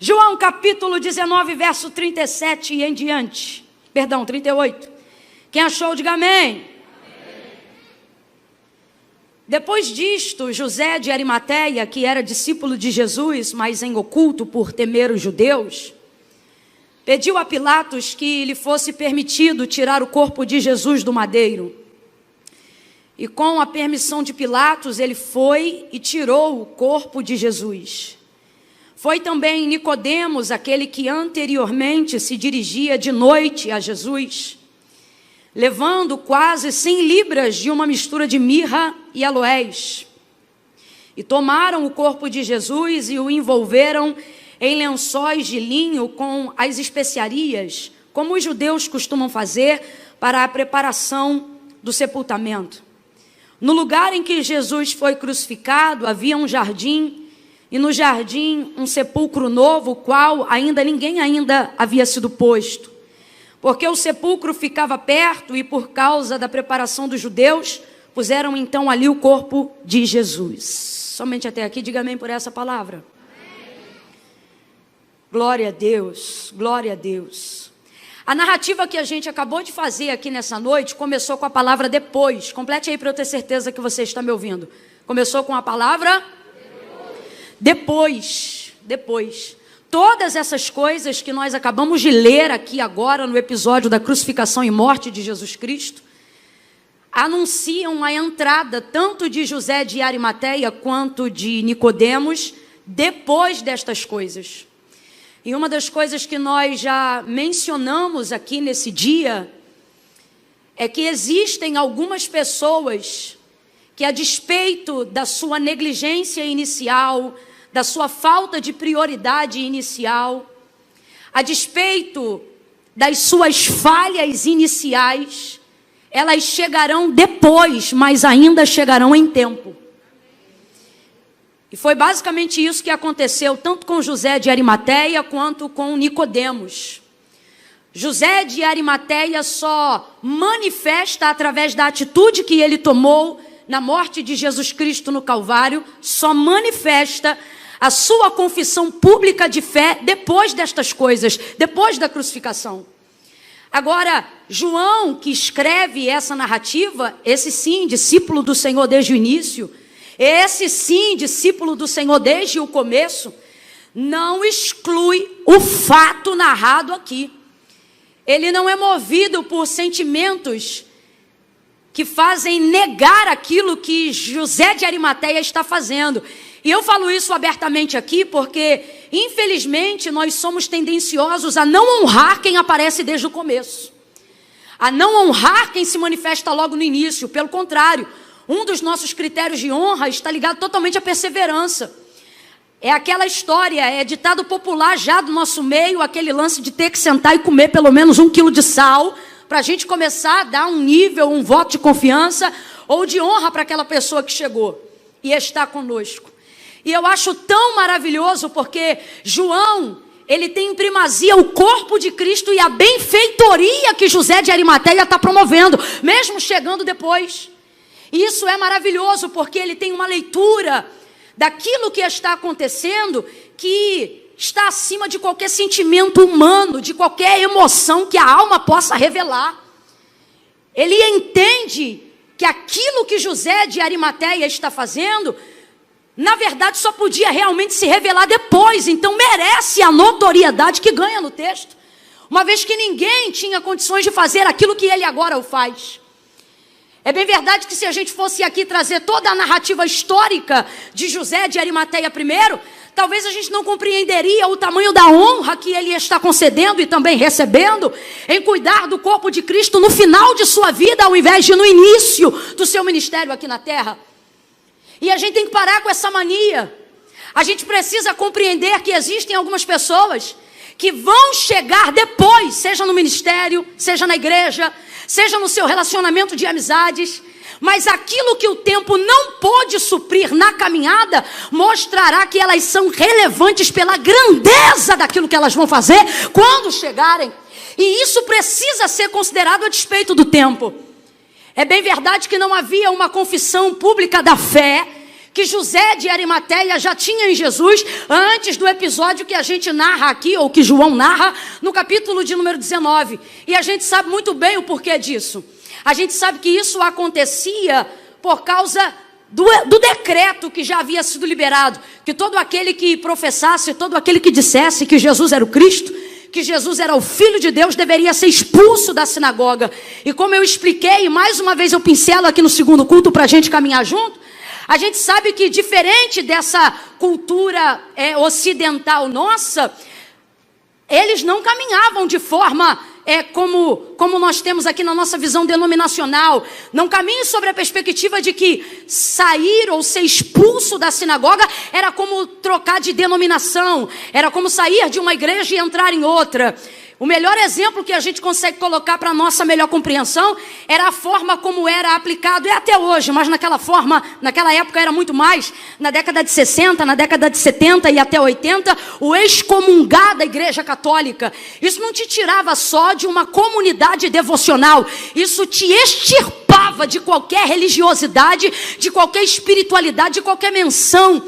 João capítulo 19, verso 37 e em diante. Perdão, 38. Quem achou, diga amém. Amém. Depois disto, José de Arimateia, que era discípulo de Jesus, mas em oculto por temer os judeus, pediu a Pilatos que lhe fosse permitido tirar o corpo de Jesus do madeiro. E com a permissão de Pilatos, ele foi e tirou o corpo de Jesus. Foi também Nicodemos, aquele que anteriormente se dirigia de noite a Jesus, levando quase 100 libras de uma mistura de mirra e aloés. E tomaram o corpo de Jesus e o envolveram em lençóis de linho com as especiarias, como os judeus costumam fazer para a preparação do sepultamento. No lugar em que Jesus foi crucificado, havia um jardim, e no jardim um sepulcro novo, o qual ninguém havia sido posto. Porque o sepulcro ficava perto e por causa da preparação dos judeus, puseram então ali o corpo de Jesus. Somente até aqui, diga amém por essa palavra. Amém. Glória a Deus, glória a Deus. A narrativa que a gente acabou de fazer aqui nessa noite começou com a palavra depois. Complete aí para eu ter certeza que você está me ouvindo. Começou com a palavra depois. Todas essas coisas que nós acabamos de ler aqui agora no episódio da crucificação e morte de Jesus Cristo, anunciam a entrada tanto de José de Arimateia quanto de Nicodemos depois destas coisas. E uma das coisas que nós já mencionamos aqui nesse dia é que existem algumas pessoas que, a despeito da sua negligência inicial, da sua falta de prioridade inicial, a despeito das suas falhas iniciais, elas chegarão depois, mas ainda chegarão em tempo. E foi basicamente isso que aconteceu tanto com José de Arimateia quanto com Nicodemos. José de Arimateia só manifesta através da atitude que ele tomou na morte de Jesus Cristo no Calvário, só manifesta a sua confissão pública de fé depois destas coisas, depois da crucificação. Agora, João, que escreve essa narrativa, esse sim, discípulo do Senhor desde o início, esse sim, discípulo do Senhor desde o começo, não exclui o fato narrado aqui. Ele não é movido por sentimentos que fazem negar aquilo que José de Arimateia está fazendo. E eu falo isso abertamente aqui porque, infelizmente, nós somos tendenciosos a não honrar quem aparece desde o começo, a não honrar quem se manifesta logo no início. Pelo contrário, um dos nossos critérios de honra está ligado totalmente à perseverança. É aquela história, é ditado popular já do nosso meio, aquele lance de ter que sentar e comer pelo menos 1 quilo de sal, para a gente começar a dar um nível, um voto de confiança ou de honra para aquela pessoa que chegou e está conosco. E eu acho tão maravilhoso porque João, ele tem em primazia o corpo de Cristo e a benfeitoria que José de Arimateia está promovendo, mesmo chegando depois. E isso é maravilhoso porque ele tem uma leitura daquilo que está acontecendo que está acima de qualquer sentimento humano, de qualquer emoção que a alma possa revelar. Ele entende que aquilo que José de Arimateia está fazendo, na verdade, só podia realmente se revelar depois. Então merece a notoriedade que ganha no texto, uma vez que ninguém tinha condições de fazer aquilo que ele agora o faz. É bem verdade que se a gente fosse aqui trazer toda a narrativa histórica de José de Arimateia primeiro, talvez a gente não compreenderia o tamanho da honra que ele está concedendo e também recebendo em cuidar do corpo de Cristo no final de sua vida, ao invés de no início do seu ministério aqui na terra. E a gente tem que parar com essa mania. A gente precisa compreender que existem algumas pessoas que vão chegar depois, seja no ministério, seja na igreja, seja no seu relacionamento de amizades, mas aquilo que o tempo não pôde suprir na caminhada, mostrará que elas são relevantes pela grandeza daquilo que elas vão fazer quando chegarem. E isso precisa ser considerado a despeito do tempo. É bem verdade que não havia uma confissão pública da fé que José de Arimateia já tinha em Jesus antes do episódio que a gente narra aqui, ou que João narra, no capítulo de número 19. E a gente sabe muito bem o porquê disso. A gente sabe que isso acontecia por causa do decreto que já havia sido liberado, que todo aquele que professasse, todo aquele que dissesse que Jesus era o Cristo, que Jesus era o Filho de Deus, deveria ser expulso da sinagoga. E como eu expliquei, mais uma vez eu pincelo aqui no segundo culto para a gente caminhar junto, a gente sabe que diferente dessa cultura ocidental nossa, eles não caminhavam de forma como nós temos aqui na nossa visão denominacional. Não caminham sobre a perspectiva de que sair ou ser expulso da sinagoga era como trocar de denominação, era como sair de uma igreja e entrar em outra. O melhor exemplo que a gente consegue colocar para a nossa melhor compreensão era a forma como era aplicado, e até hoje, mas naquela época era muito mais, na década de 60, na década de 70 e até 80, o excomungar da Igreja Católica. Isso não te tirava só de uma comunidade devocional, isso te extirpava de qualquer religiosidade, de qualquer espiritualidade, de qualquer menção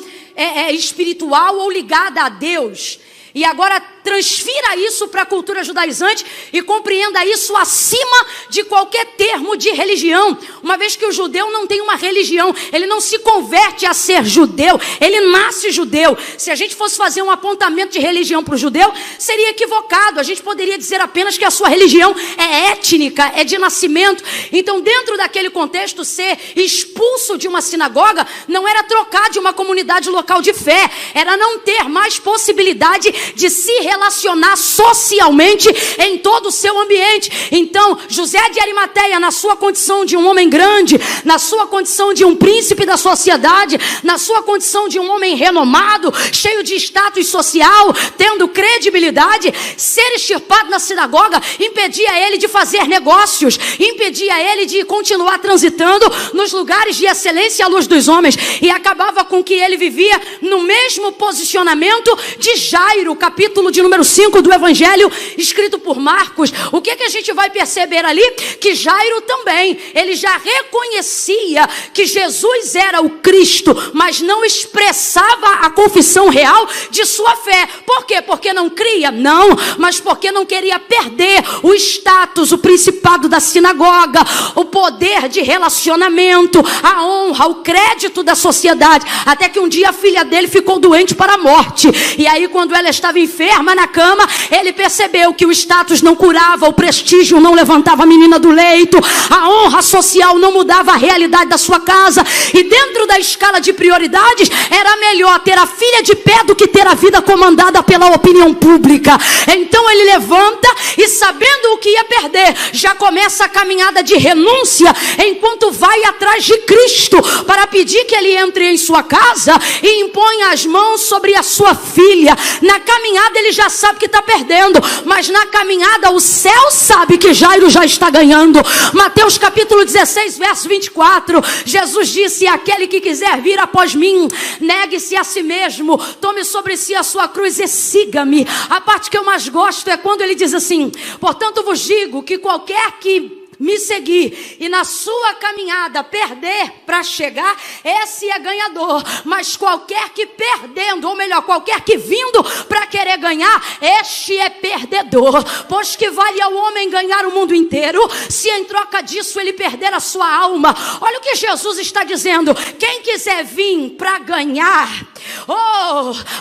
espiritual ou ligada a Deus. E agora transfira isso para a cultura judaizante e compreenda isso acima de qualquer termo de religião. Uma vez que o judeu não tem uma religião, ele não se converte a ser judeu, ele nasce judeu. Se a gente fosse fazer um apontamento de religião para o judeu, seria equivocado. A gente poderia dizer apenas que a sua religião é étnica, é de nascimento. Então, dentro daquele contexto, ser expulso de uma sinagoga não era trocar de uma comunidade local de fé, era não ter mais possibilidade de se relacionar socialmente em todo o seu ambiente. Então, José de Arimateia, na sua condição de um homem grande, na sua condição de um príncipe da sociedade, na sua condição de um homem renomado, cheio de status social, tendo credibilidade, ser extirpado na sinagoga impedia ele de fazer negócios, impedia ele de continuar transitando nos lugares de excelência à luz dos homens, e acabava com que ele vivia no mesmo posicionamento de Jairo, capítulo de número 5 do Evangelho, escrito por Marcos. O que a gente vai perceber ali? Que Jairo também, ele já reconhecia que Jesus era o Cristo, mas não expressava a confissão real de sua fé. Por quê? Porque não cria? Não, mas porque não queria perder o status, o principado da sinagoga, o poder de relacionamento, a honra, o crédito da sociedade, até que um dia a filha dele ficou doente para a morte, e aí quando ela estava enferma na cama, ele percebeu que o status não curava, o prestígio não levantava a menina do leito, a honra social não mudava a realidade da sua casa, e dentro da escala de prioridades, era melhor ter a filha de pé do que ter a vida comandada pela opinião pública. Então ele levanta e, sabendo o que ia perder, já começa a caminhada de renúncia, enquanto vai atrás de Cristo, para pedir que ele entre em sua casa e imponha as mãos sobre a sua filha. Na caminhada ele já sabe que está perdendo, mas na caminhada o céu sabe que Jairo já está ganhando. Mateus capítulo 16, verso 24, Jesus disse: aquele que quiser vir após mim, negue-se a si mesmo, tome sobre si a sua cruz e siga-me. A parte que eu mais gosto é quando ele diz assim: portanto vos digo que qualquer que me seguir e na sua caminhada perder para chegar, esse é ganhador. Mas qualquer que perdendo, ou melhor, qualquer que vindo para querer ganhar, este é perdedor. Pois que vale ao homem ganhar o mundo inteiro, se em troca disso ele perder a sua alma? Olha o que Jesus está dizendo: quem quiser vir para ganhar,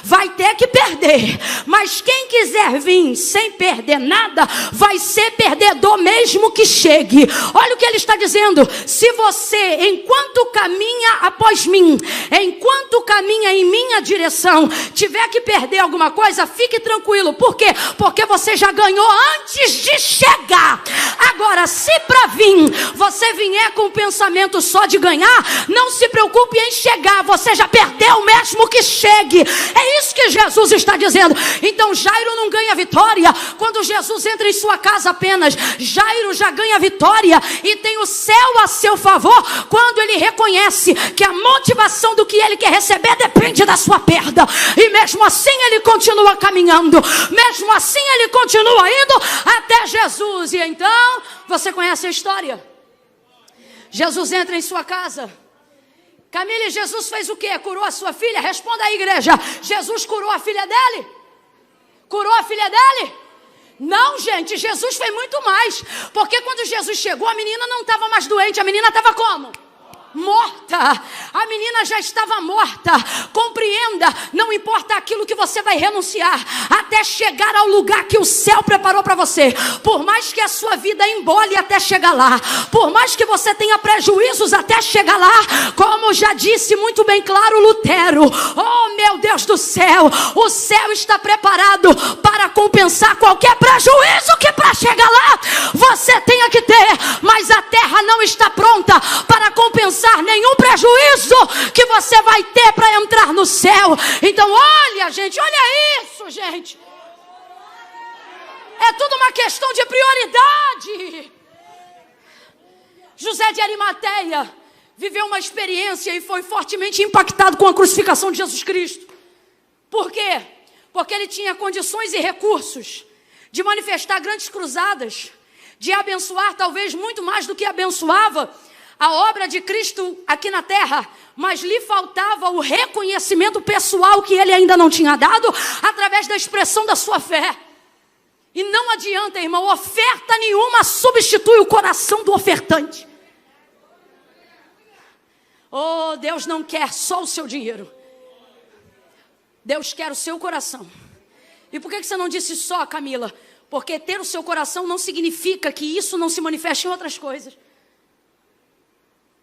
vai ter que perder. Mas quem quiser vir sem perder nada, vai ser perdedor mesmo que chegue. Olha o que ele está dizendo: se você, enquanto caminha após mim, enquanto caminha em minha direção, tiver que perder alguma coisa, fique tranquilo. Por quê? Porque você já ganhou antes de chegar. Agora, se para vir você vier com o pensamento só de ganhar, não se preocupe em chegar, você já perdeu mesmo que chegue. É isso que Jesus está dizendo. Então Jairo não ganha vitória quando Jesus entra em sua casa apenas. Jairo já ganha vitória e tem o céu a seu favor quando ele reconhece que a motivação do que ele quer receber depende da sua perda, e mesmo assim ele continua caminhando, mesmo assim ele continua indo até Jesus. E então você conhece a história. Jesus entra em sua casa Camila, Jesus fez o quê? Curou a sua filha? Responda aí, igreja. Jesus curou a filha dele? Curou a filha dele? Não, gente, Jesus fez muito mais. Porque quando Jesus chegou, a menina não estava mais doente. A menina estava como? Morta. A menina já estava morta. Compreenda, não importa aquilo que você vai renunciar, até chegar ao lugar que o céu preparou para você. Por mais que a sua vida embole até chegar lá, por mais que você tenha prejuízos até chegar lá, como já disse muito bem claro Lutero, oh meu Deus do céu, o céu está preparado para compensar qualquer prejuízo que para chegar lá você tenha que ter, mas a terra não está pronta para compensar nenhum prejuízo que você vai ter para entrar no céu. Então olha, gente, olha isso, gente. É tudo uma questão de prioridade. José de Arimateia viveu uma experiência e foi fortemente impactado com a crucificação de Jesus Cristo. Por quê? Porque ele tinha condições e recursos de manifestar grandes cruzadas, de abençoar talvez muito mais do que abençoava a obra de Cristo aqui na terra, mas lhe faltava o reconhecimento pessoal que ele ainda não tinha dado através da expressão da sua fé. E não adianta, irmão, oferta nenhuma substitui o coração do ofertante. Oh, Deus não quer só o seu dinheiro. Deus quer o seu coração. E por que você não disse só, Camila? Porque ter o seu coração não significa que isso não se manifeste em outras coisas.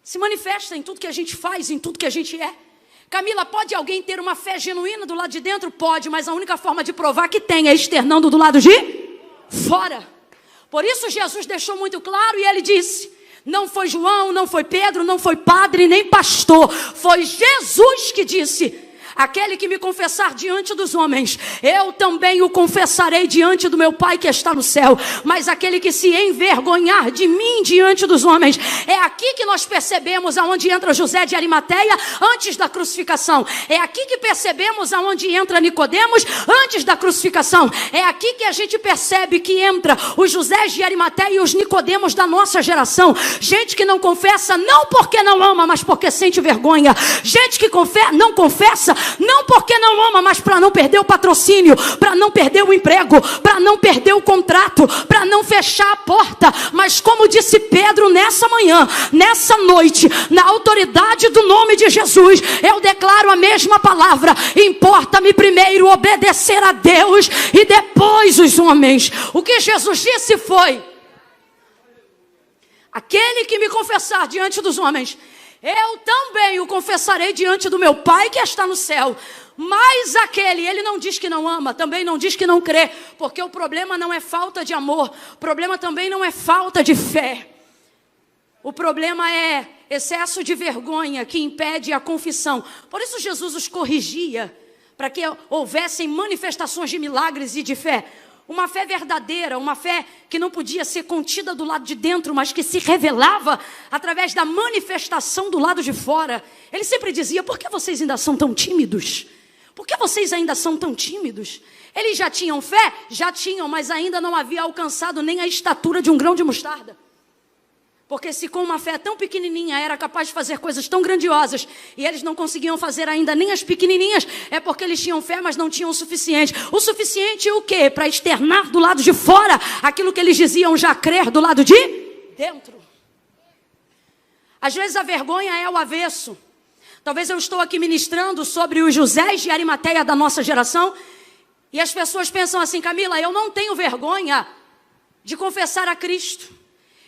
Se manifesta em tudo que a gente faz, em tudo que a gente é. Camila, pode alguém ter uma fé genuína do lado de dentro? Pode, mas a única forma de provar que tem é externando do lado de fora. Por isso Jesus deixou muito claro e ele disse, não foi João, não foi Pedro, não foi padre, nem pastor. Foi Jesus que disse, aquele que me confessar diante dos homens, eu também o confessarei diante do meu Pai que está no céu. Mas aquele que se envergonhar de mim diante dos homens, é aqui que nós percebemos aonde entra José de Arimateia antes da crucificação. É aqui que percebemos aonde entra Nicodemos antes da crucificação. É aqui que a gente percebe que entra os José de Arimateia e os Nicodemos da nossa geração. Gente que não confessa não porque não ama, mas porque sente vergonha. Gente que não confessa não porque não ama, mas para não perder o patrocínio, para não perder o emprego, para não perder o contrato, para não fechar a porta. Mas como disse Pedro nessa manhã, nessa noite, na autoridade do nome de Jesus, eu declaro a mesma palavra: importa-me primeiro obedecer a Deus e depois os homens. O que Jesus disse foi: aquele que me confessar diante dos homens, eu também o confessarei diante do meu Pai que está no céu. Mas aquele, ele não diz que não ama, também não diz que não crê, porque o problema não é falta de amor, o problema também não é falta de fé. O problema é excesso de vergonha que impede a confissão. Por isso Jesus os corrigia, para que houvessem manifestações de milagres e de fé. Uma fé verdadeira, uma fé que não podia ser contida do lado de dentro, mas que se revelava através da manifestação do lado de fora. Ele sempre dizia: por que vocês ainda são tão tímidos? Por que vocês ainda são tão tímidos? Eles já tinham fé? Já tinham, mas ainda não havia alcançado nem a estatura de um grão de mostarda. Porque se com uma fé tão pequenininha era capaz de fazer coisas tão grandiosas, e eles não conseguiam fazer ainda nem as pequenininhas, é porque eles tinham fé, mas não tinham o suficiente. O suficiente o quê? Para externar do lado de fora aquilo que eles diziam já crer do lado de dentro. Às vezes a vergonha é o avesso. Talvez eu estou aqui ministrando sobre os José de Arimateia da nossa geração, e as pessoas pensam assim: Camila, eu não tenho vergonha de confessar a Cristo.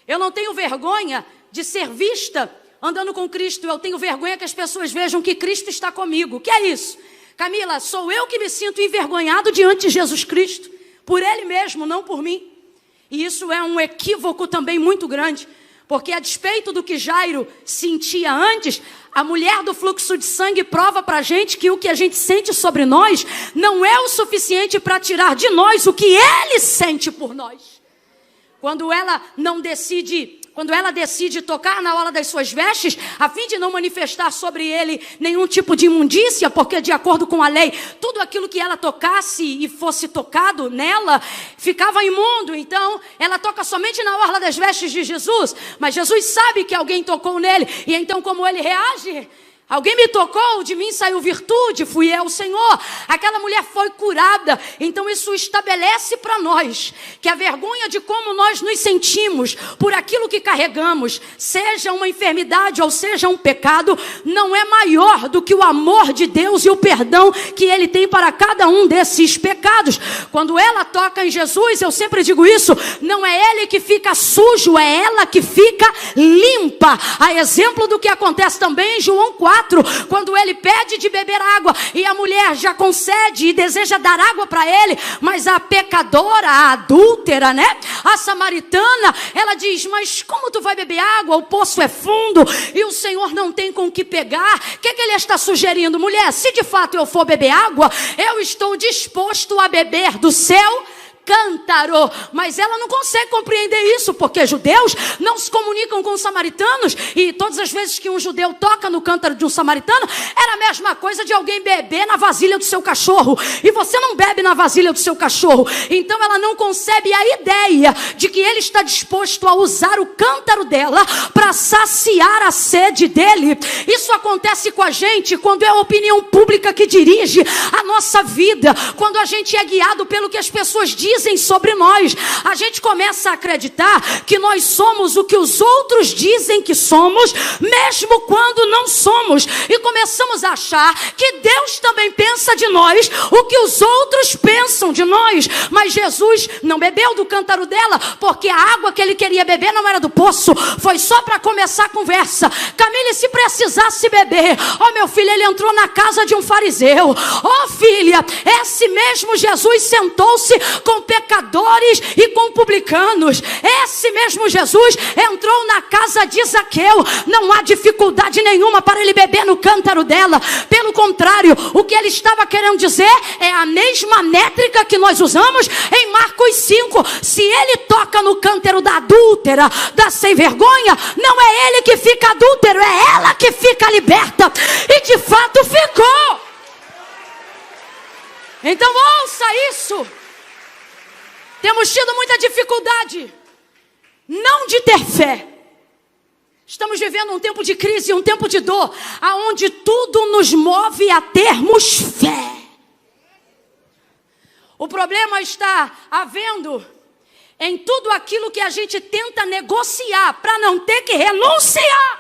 Eu não tenho vergonha de ser vista andando com Cristo. Eu tenho vergonha que as pessoas vejam que Cristo está comigo. O que é isso? Camila, sou eu que me sinto envergonhado diante de Jesus Cristo. Por Ele mesmo, não por mim. E isso é um equívoco também muito grande. Porque a despeito do que Jairo sentia antes, a mulher do fluxo de sangue prova para a gente que o que a gente sente sobre nós não é o suficiente para tirar de nós o que Ele sente por nós. Quando ela decide tocar na orla das suas vestes, a fim de não manifestar sobre ele nenhum tipo de imundícia, porque de acordo com a lei, tudo aquilo que ela tocasse e fosse tocado nela, ficava imundo. Então, ela toca somente na orla das vestes de Jesus, mas Jesus sabe que alguém tocou nele, e então como ele reage? Alguém me tocou, de mim saiu virtude, fui eu, Senhor. Aquela mulher foi curada. Então isso estabelece para nós que a vergonha de como nós nos sentimos por aquilo que carregamos, seja uma enfermidade ou seja um pecado, não é maior do que o amor de Deus e o perdão que Ele tem para cada um desses pecados. Quando ela toca em Jesus, eu sempre digo isso, não é Ele que fica sujo, é ela que fica limpa. A exemplo do que acontece também em João 4, quando ele pede de beber água e a mulher já concede e deseja dar água para ele, mas a pecadora, a adúltera, né? A samaritana, ela diz, mas como tu vai beber água? O poço é fundo e o Senhor não tem com o que pegar. O que ele está sugerindo? Mulher, se de fato eu for beber água, eu estou disposto a beber do seu cântaro. Mas ela não consegue compreender isso, porque judeus não se comunicam com os samaritanos, e todas as vezes que um judeu toca no cântaro de um samaritano, era a mesma coisa de alguém beber na vasilha do seu cachorro, e você não bebe na vasilha do seu cachorro. Então ela não concebe a ideia de que ele está disposto a usar o cântaro dela para saciar a sede dele. Isso acontece com a gente quando é a opinião pública que dirige a nossa vida, quando a gente é guiado pelo que as pessoas dizem sobre nós. A gente começa a acreditar que nós somos o que os outros dizem que somos, mesmo quando não somos, e começamos a achar que Deus também pensa de nós o que os outros pensam de nós. Mas Jesus não bebeu do cântaro dela, porque a água que ele queria beber não era do poço, foi só para começar a conversa. Camille, se precisasse beber, meu filho, ele entrou na casa de um fariseu. Filha, esse mesmo Jesus sentou-se com pecadores e com publicanos. Esse mesmo Jesus entrou na casa de Zaqueu. Não há dificuldade nenhuma para ele beber no cântaro dela. Pelo contrário, o que ele estava querendo dizer é a mesma métrica que nós usamos em Marcos 5. Se ele toca no cântaro da adúltera, da sem vergonha, não é ele que fica adúltero, é ela que fica liberta. E de fato ficou. Então ouça isso. Temos tido muita dificuldade, não de ter fé. Estamos vivendo um tempo de crise, um tempo de dor, aonde tudo nos move a termos fé. O problema está havendo em tudo aquilo que a gente tenta negociar para não ter que renunciar.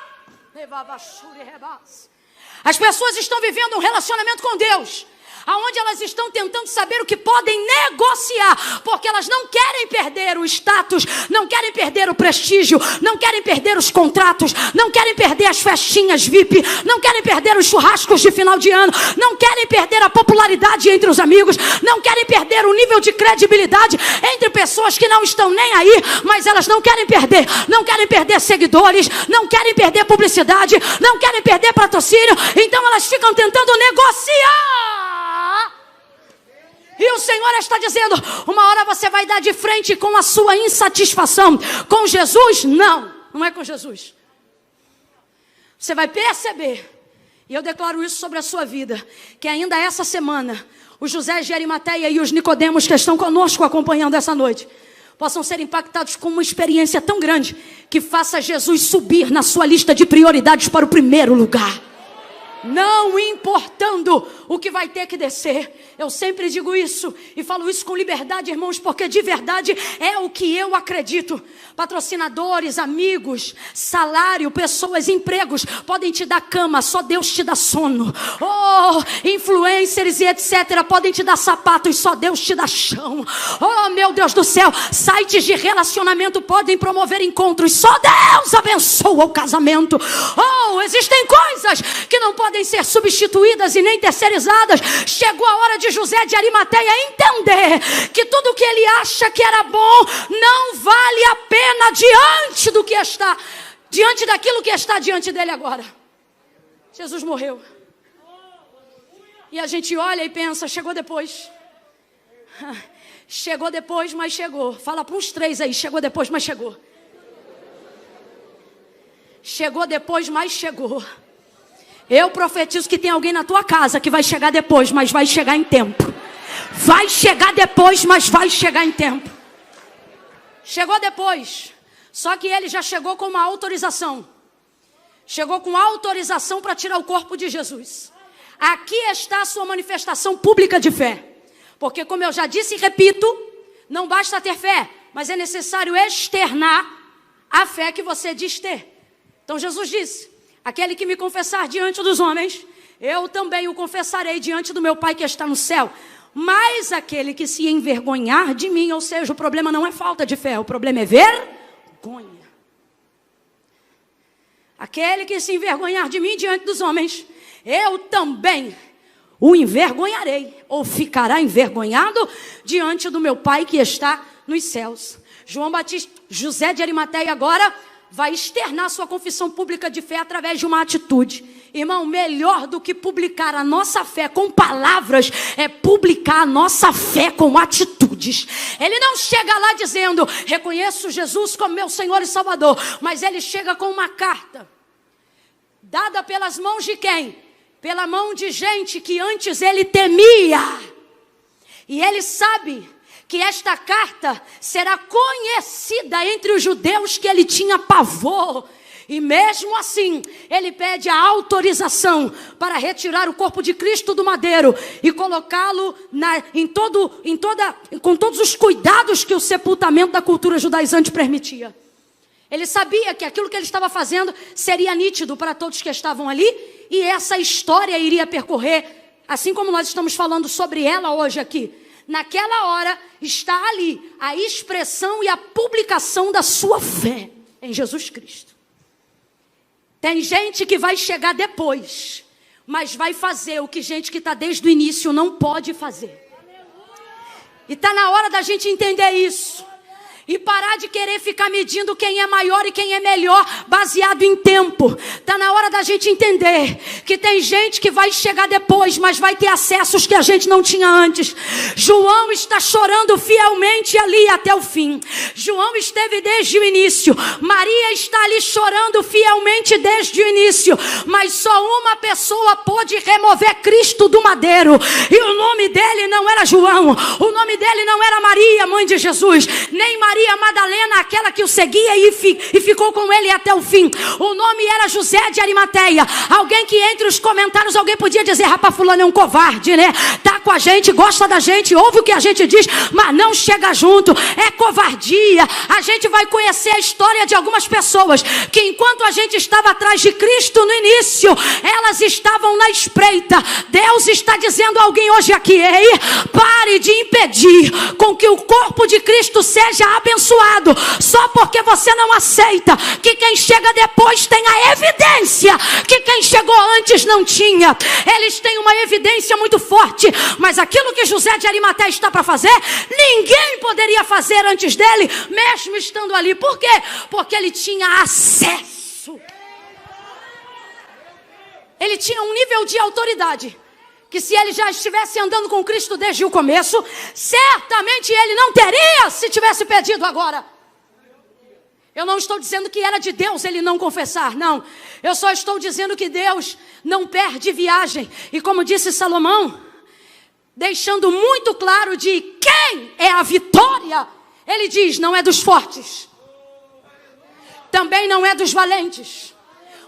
As pessoas estão vivendo um relacionamento com Deus, aonde elas estão tentando saber o que podem negociar, porque elas não querem perder o status, não querem perder o prestígio, não querem perder os contratos, não querem perder as festinhas VIP, não querem perder os churrascos de final de ano, não querem perder a popularidade entre os amigos, não querem perder o nível de credibilidade entre pessoas que não estão nem aí, mas elas não querem perder seguidores, não querem perder publicidade, não querem perder patrocínio, então elas ficam tentando negociar. E o Senhor está dizendo, uma hora você vai dar de frente com a sua insatisfação. Com Jesus, não é com Jesus. Você vai perceber, e eu declaro isso sobre a sua vida, que ainda essa semana, os José de Arimateia e os Nicodemos que estão conosco acompanhando essa noite, possam ser impactados com uma experiência tão grande, que faça Jesus subir na sua lista de prioridades para o primeiro lugar. Não importando o que vai ter que descer. Eu sempre digo isso e falo isso com liberdade, irmãos, porque de verdade é o que eu acredito. Patrocinadores, amigos, salário, pessoas, empregos podem te dar cama, só Deus te dá sono. Influencers e etc. podem te dar sapatos, só Deus te dá chão. Meu Deus do céu, sites de relacionamento podem promover encontros, só Deus abençoa o casamento. Existem coisas que não podem ser substituídas e nem terceirizadas. Chegou a hora de José de Arimateia entender que tudo que ele acha que era bom não vale a pena diante daquilo que está diante dele agora. Jesus morreu. E a gente olha e pensa, chegou depois. Chegou depois, mas chegou. Fala para uns 3 aí, chegou depois, mas chegou. Chegou depois, mas chegou. Eu profetizo que tem alguém na tua casa que vai chegar depois, mas vai chegar em tempo. Vai chegar depois, mas vai chegar em tempo. Chegou depois, só que ele já chegou com uma autorização. chegou com autorização para tirar o corpo de Jesus. Aqui está a sua manifestação pública de fé. Porque, como eu já disse e repito, não basta ter fé, mas é necessário externar a fé que você diz ter. Então Jesus disse: aquele que me confessar diante dos homens, eu também o confessarei diante do meu Pai que está no céu. Mas aquele que se envergonhar de mim, ou seja, o problema não é falta de fé, o problema é vergonha. Aquele que se envergonhar de mim diante dos homens, eu também o envergonharei, ou ficará envergonhado diante do meu Pai que está nos céus. José de Arimateia agora vai externar sua confissão pública de fé através de uma atitude. Irmão, melhor do que publicar a nossa fé com palavras é publicar a nossa fé com atitudes. Ele não chega lá dizendo: reconheço Jesus como meu Senhor e Salvador, mas ele chega com uma carta dada pelas mãos de quem? Pela mão de gente que antes ele temia. E ele sabe que esta carta será conhecida entre os judeus que ele tinha pavor. E mesmo assim, ele pede a autorização para retirar o corpo de Cristo do madeiro e colocá-lo com todos os cuidados que o sepultamento da cultura judaizante permitia. Ele sabia que aquilo que ele estava fazendo seria nítido para todos que estavam ali, e essa história iria percorrer, assim como nós estamos falando sobre ela hoje aqui. Naquela hora está ali a expressão e a publicação da sua fé em Jesus Cristo. Tem gente que vai chegar depois, mas vai fazer o que gente que está desde o início não pode fazer. E está na hora da gente entender isso. E parar de querer ficar medindo quem é maior e quem é melhor baseado em tempo. Está na hora da gente entender que tem gente que vai chegar depois, mas vai ter acessos que a gente não tinha antes. João está chorando fielmente ali até o fim. João esteve desde o início. Maria está ali chorando fielmente desde o início. Mas só uma pessoa pôde remover Cristo do madeiro. E o nome dele não era João. O nome dele não era Maria, mãe de Jesus. Nem Maria Madalena, aquela que o seguia e ficou com ele até o fim. O nome era José de Arimateia. Alguém que entre os comentários, alguém podia dizer: rapaz, fulano é um covarde, né? Tá com a gente, gosta da gente, ouve o que a gente diz, mas não chega junto. É covardia. A gente vai conhecer a história de algumas pessoas que, enquanto a gente estava atrás de Cristo no início, elas estavam na espreita. Deus está dizendo a alguém hoje aqui: ei, pare de impedir com que o corpo de Cristo seja abençoado, só porque você não aceita que quem chega depois tem a evidência que quem chegou antes não tinha. Eles têm uma evidência muito forte, mas aquilo que José de Arimateia está para fazer, ninguém poderia fazer antes dele, mesmo estando ali. Por quê? Porque ele tinha acesso. Ele tinha um nível de autoridade que, se ele já estivesse andando com Cristo desde o começo, certamente ele não teria, se tivesse pedido agora. Eu não estou dizendo que era de Deus ele não confessar, não. Eu só estou dizendo que Deus não perde viagem. E como disse Salomão, deixando muito claro de quem é a vitória, ele diz: não é dos fortes, também não é dos valentes,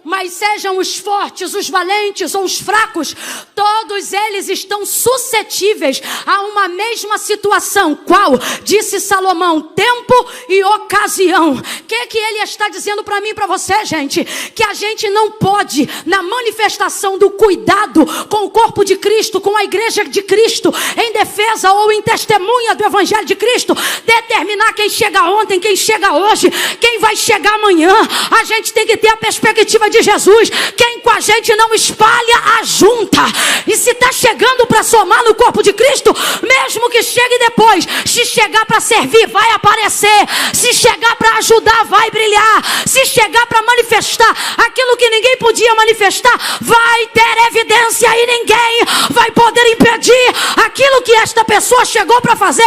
mas sejam os fortes, os valentes ou os fracos, todos eles estão suscetíveis a uma mesma situação. Qual? Disse Salomão: tempo e ocasião. O que ele está dizendo para mim e para você, gente? Que a gente não pode, na manifestação do cuidado com o corpo de Cristo, com a igreja de Cristo, em defesa ou em testemunha do evangelho de Cristo, determinar quem chega ontem, quem chega hoje, quem vai chegar amanhã. A gente tem que ter a perspectiva de Jesus. Quem com a gente não espalha, ajunta. E se está chegando para somar no corpo de Cristo, mesmo que chegue depois, se chegar para servir, vai aparecer. Se chegar para ajudar, vai brilhar. Se chegar para manifestar aquilo que ninguém podia manifestar, vai ter evidência e ninguém vai poder impedir aquilo que esta pessoa chegou para fazer.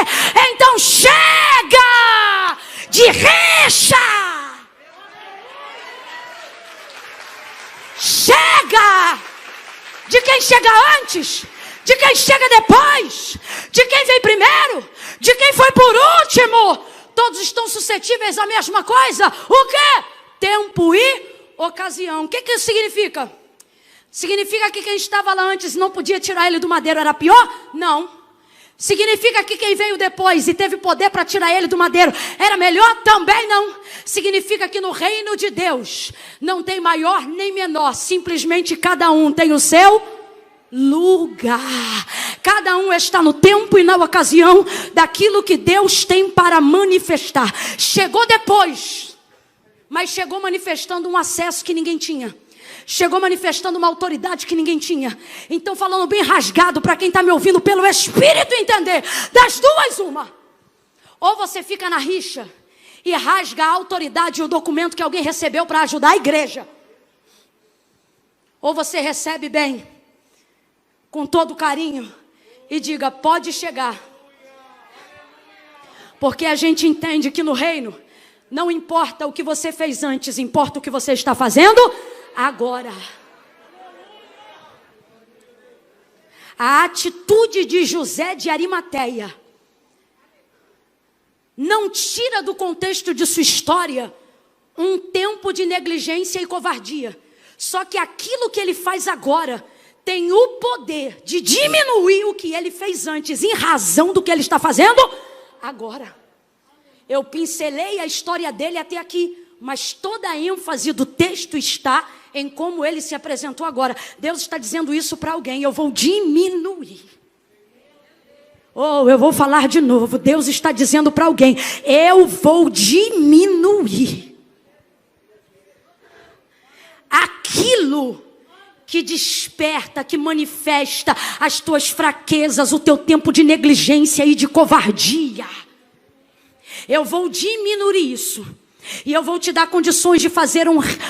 Então chega de rixa. Chega de quem chega antes, de quem chega depois, de quem vem primeiro, de quem foi por último. Todos estão suscetíveis à mesma coisa. O quê? Tempo e ocasião. O que isso significa? Significa que quem estava lá antes não podia tirar ele do madeiro era pior? Não. Significa que quem veio depois e teve poder para tirar ele do madeiro era melhor? Também não. Significa que no reino de Deus não tem maior nem menor. Simplesmente cada um tem o seu lugar. Cada um está no tempo e na ocasião daquilo que Deus tem para manifestar. Chegou depois, mas chegou manifestando um acesso que ninguém tinha. Chegou manifestando uma autoridade que ninguém tinha. Então, falando bem rasgado para quem está me ouvindo pelo Espírito entender, das duas uma. Ou você fica na rixa e rasga a autoridade e o documento que alguém recebeu para ajudar a igreja. Ou você recebe bem, com todo carinho, e diga, pode chegar. Porque a gente entende que no reino, não importa o que você fez antes, importa o que você está fazendo agora. A atitude de José de Arimateia não tira do contexto de sua história um tempo de negligência e covardia. Só que aquilo que ele faz agora tem o poder de diminuir o que ele fez antes, em razão do que ele está fazendo agora. Eu pincelei a história dele até aqui, mas toda a ênfase do texto está em como ele se apresentou agora. Deus está dizendo isso para alguém, eu vou diminuir. Eu vou falar de novo, Deus está dizendo para alguém, eu vou diminuir aquilo que desperta, que manifesta as tuas fraquezas, o teu tempo de negligência e de covardia. Eu vou diminuir isso. E eu vou te dar condições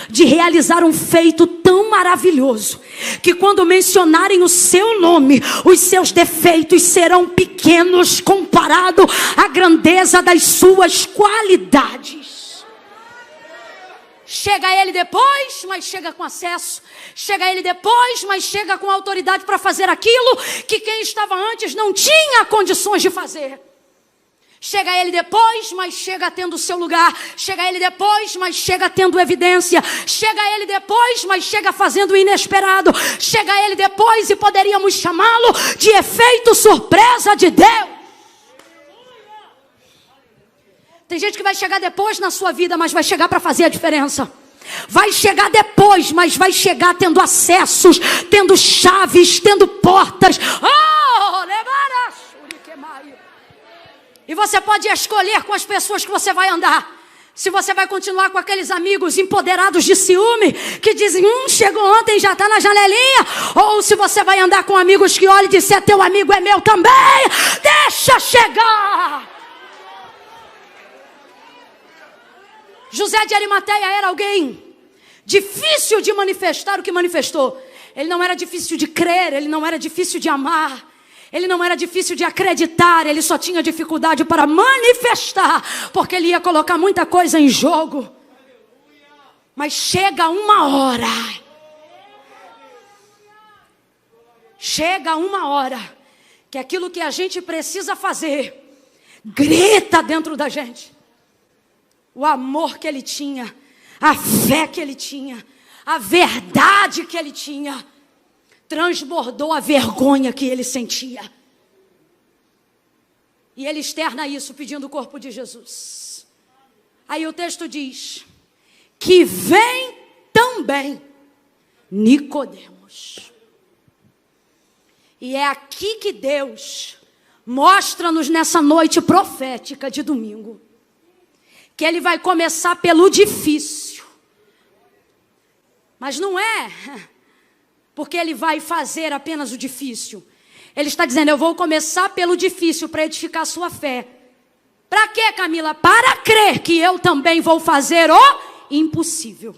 de realizar um feito tão maravilhoso, que quando mencionarem o seu nome, os seus defeitos serão pequenos comparado à grandeza das suas qualidades. Chega ele depois, mas chega com acesso. Chega ele depois, mas chega com autoridade para fazer aquilo que quem estava antes não tinha condições de fazer. Chega ele depois, mas chega tendo o seu lugar. Chega ele depois, mas chega tendo evidência. Chega ele depois, mas chega fazendo o inesperado. Chega ele depois e poderíamos chamá-lo de efeito surpresa de Deus. Tem gente que vai chegar depois na sua vida, mas vai chegar para fazer a diferença. Vai chegar depois, mas vai chegar tendo acessos, tendo chaves, tendo portas. E você pode escolher com as pessoas que você vai andar. Se você vai continuar com aqueles amigos empoderados de ciúme, que dizem, chegou ontem, já está na janelinha. Ou se você vai andar com amigos que olham e dizem, teu amigo é meu também. Deixa chegar. José de Arimateia era alguém difícil de manifestar o que manifestou. Ele não era difícil de crer, ele não era difícil de amar. Ele não era difícil de acreditar, ele só tinha dificuldade para manifestar, porque ele ia colocar muita coisa em jogo. Mas chega uma hora, que aquilo que a gente precisa fazer, grita dentro da gente. O amor que ele tinha, a fé que ele tinha, a verdade que ele tinha, transbordou a vergonha que ele sentia. E ele externa isso pedindo o corpo de Jesus. Aí o texto diz que vem também Nicodemos. E é aqui que Deus mostra-nos nessa noite profética de domingo, que ele vai começar pelo difícil. Mas não é porque ele vai fazer apenas o difícil. Ele está dizendo, eu vou começar pelo difícil para edificar a sua fé. Para quê, Camila? Para crer que eu também vou fazer o impossível.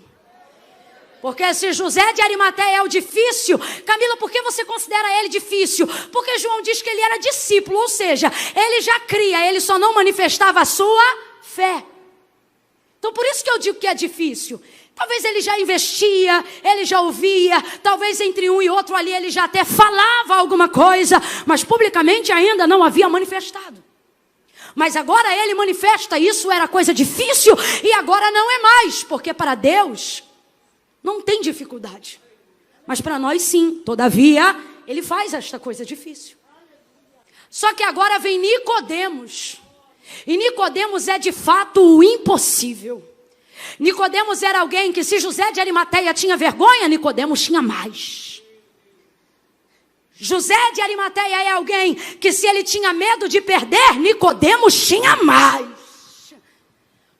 Porque se José de Arimateia é o difícil, Camila, por que você considera ele difícil? Porque João diz que ele era discípulo, ou seja, ele já cria, ele só não manifestava a sua fé. Então por isso que eu digo que é difícil. Talvez ele já investia, ele já ouvia, talvez entre um e outro ali ele já até falava alguma coisa, mas publicamente ainda não havia manifestado. Mas agora ele manifesta, isso era coisa difícil e agora não é mais, porque para Deus Não tem dificuldade. Mas para nós sim. Todavia, ele faz esta coisa difícil. Só que agora vem Nicodemos. E Nicodemos é de fato o impossível. Nicodemos era alguém que, se José de Arimateia tinha vergonha, Nicodemos tinha mais. José de Arimateia é alguém que, se ele tinha medo de perder, Nicodemos tinha mais.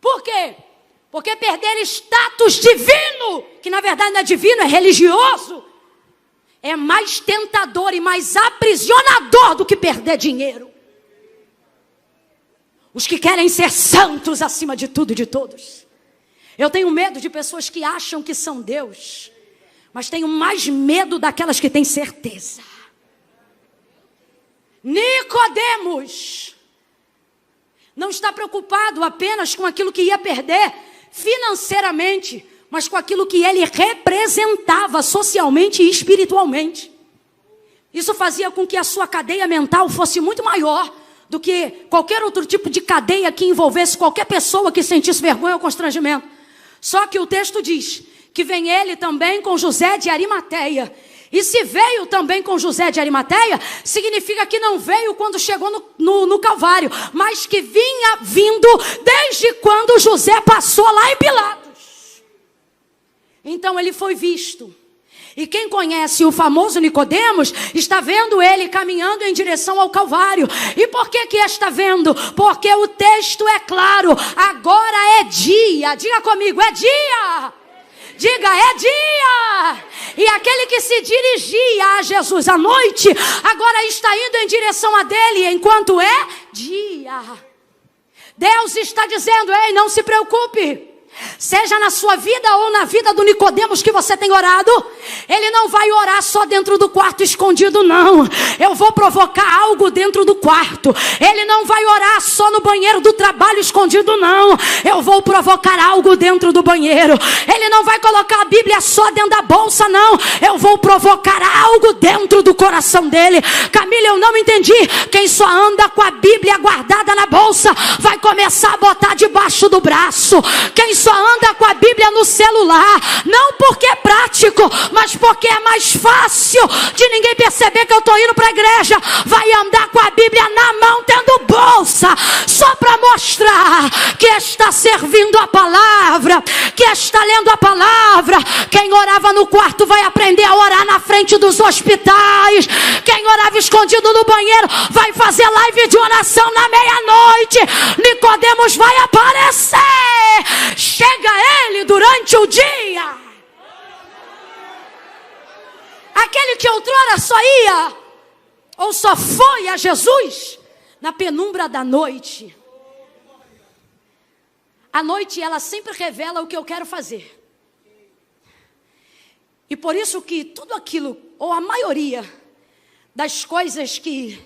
Por quê? Porque perder status divino, que na verdade não é divino, é religioso, é mais tentador e mais aprisionador do que perder dinheiro. Os que querem ser santos acima de tudo e de todos. Eu tenho medo de pessoas que acham que são Deus, mas tenho mais medo daquelas que têm certeza. Nicodemos não está preocupado apenas com aquilo que ia perder financeiramente, mas com aquilo que ele representava socialmente e espiritualmente. Isso fazia com que a sua cadeia mental fosse muito maior do que qualquer outro tipo de cadeia que envolvesse qualquer pessoa que sentisse vergonha ou constrangimento. Só que o texto diz que vem ele também com José de Arimateia. E se veio também com José de Arimateia, significa que não veio quando chegou no Calvário, mas que vinha vindo desde quando José passou lá em Pilatos. Então ele foi visto. E quem conhece o famoso Nicodemos está vendo ele caminhando em direção ao Calvário. E por que está vendo? Porque o texto é claro. Agora é dia. Diga comigo, é dia. Diga, é dia. E aquele que se dirigia a Jesus à noite, agora está indo em direção a dele enquanto é dia. Deus está dizendo, ei, não se preocupe. Seja na sua vida ou na vida do Nicodemos que você tem orado, ele não vai orar só dentro do quarto escondido, não. Eu vou provocar algo dentro do quarto. Ele não vai orar só no banheiro do trabalho escondido, não. Eu vou provocar algo dentro do banheiro. Ele não vai colocar a Bíblia só dentro da bolsa, não. Eu vou provocar algo dentro do coração dele. Camila, eu não entendi. Quem só anda com a Bíblia guardada na bolsa vai começar a botar debaixo do braço. Quem só anda com a Bíblia no celular, não porque é prático, mas porque é mais fácil de ninguém perceber que eu estou indo para a igreja, vai andar com a Bíblia na mão, tendo bolsa, só para mostrar que está servindo a palavra, que está lendo a palavra. Quem orava no quarto vai aprender a orar na frente dos hospitais. Quem orava escondido no banheiro vai fazer live de oração na meia-noite. Nicodemos vai aparecer. Chega ele durante o dia. Aquele que outrora só ia ou só foi a Jesus na penumbra da noite. A noite, ela sempre revela o que eu quero fazer. E por isso que tudo aquilo, ou a maioria das coisas que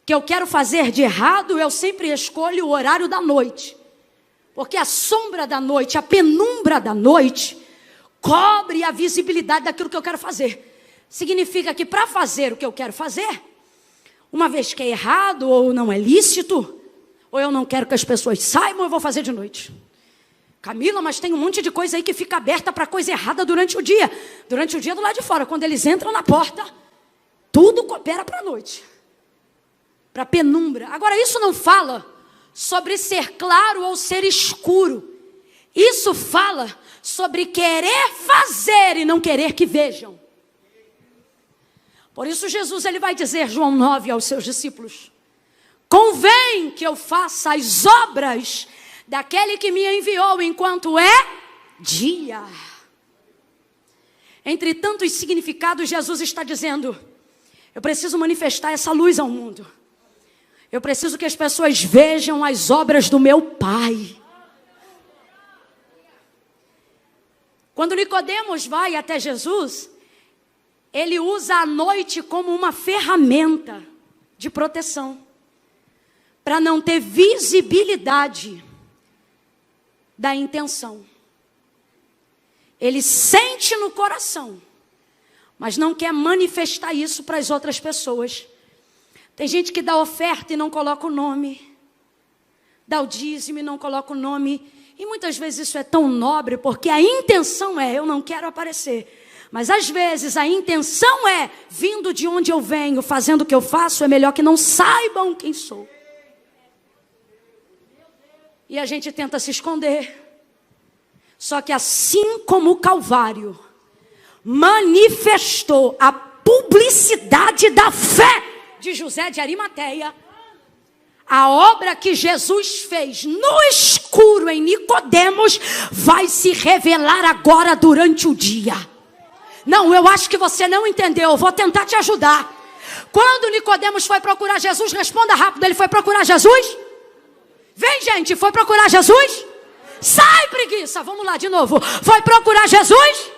eu quero fazer de errado, eu sempre escolho o horário da noite. Porque a sombra da noite, a penumbra da noite, cobre a visibilidade daquilo que eu quero fazer. Significa que para fazer o que eu quero fazer, uma vez que é errado ou não é lícito, ou eu não quero que as pessoas saibam, eu vou fazer de noite. Camila, mas tem um monte de coisa aí que fica aberta para coisa errada durante o dia. Durante o dia do lado de fora, quando eles entram na porta, tudo coopera para a noite. Para a penumbra. Agora, isso não fala sobre ser claro ou ser escuro. Isso fala sobre querer fazer e não querer que vejam. Por isso Jesus ele vai dizer, João 9, aos seus discípulos: convém que eu faça as obras daquele que me enviou enquanto é dia. Entre tantos significados, Jesus está dizendo, eu preciso manifestar essa luz ao mundo. Eu preciso que as pessoas vejam as obras do meu Pai. Quando Nicodemos vai até Jesus, ele usa a noite como uma ferramenta de proteção, para não ter visibilidade da intenção. Ele sente no coração, mas não quer manifestar isso para as outras pessoas. Tem gente que dá oferta e não coloca o nome, dá o dízimo e não coloca o nome, E muitas vezes isso é tão nobre, porque a intenção é, eu não quero aparecer. Mas às vezes a intenção é, vindo de onde eu venho, fazendo o que eu faço, é melhor que não saibam quem sou. E a gente tenta se esconder. Só que assim como o Calvário manifestou a publicidade da fé de José de Arimateia, a obra que Jesus fez no escuro em Nicodemos vai se revelar agora durante o dia. Não, eu acho que você não entendeu, eu vou tentar te ajudar. Quando Nicodemos foi procurar Jesus, responda rápido, ele foi procurar Jesus? Vem, gente, foi procurar Jesus? Sai, preguiça, vamos lá de novo. Foi procurar Jesus?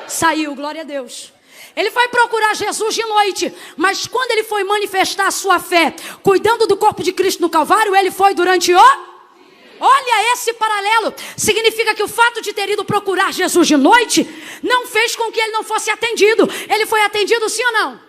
Saiu, glória a Deus. Ele foi procurar Jesus de noite, mas quando ele foi manifestar a sua fé, cuidando do corpo de Cristo no Calvário, ele foi durante o... Olha esse paralelo, significa que o fato de ter ido procurar Jesus de noite, não fez com que ele não fosse atendido. Ele foi atendido sim ou não?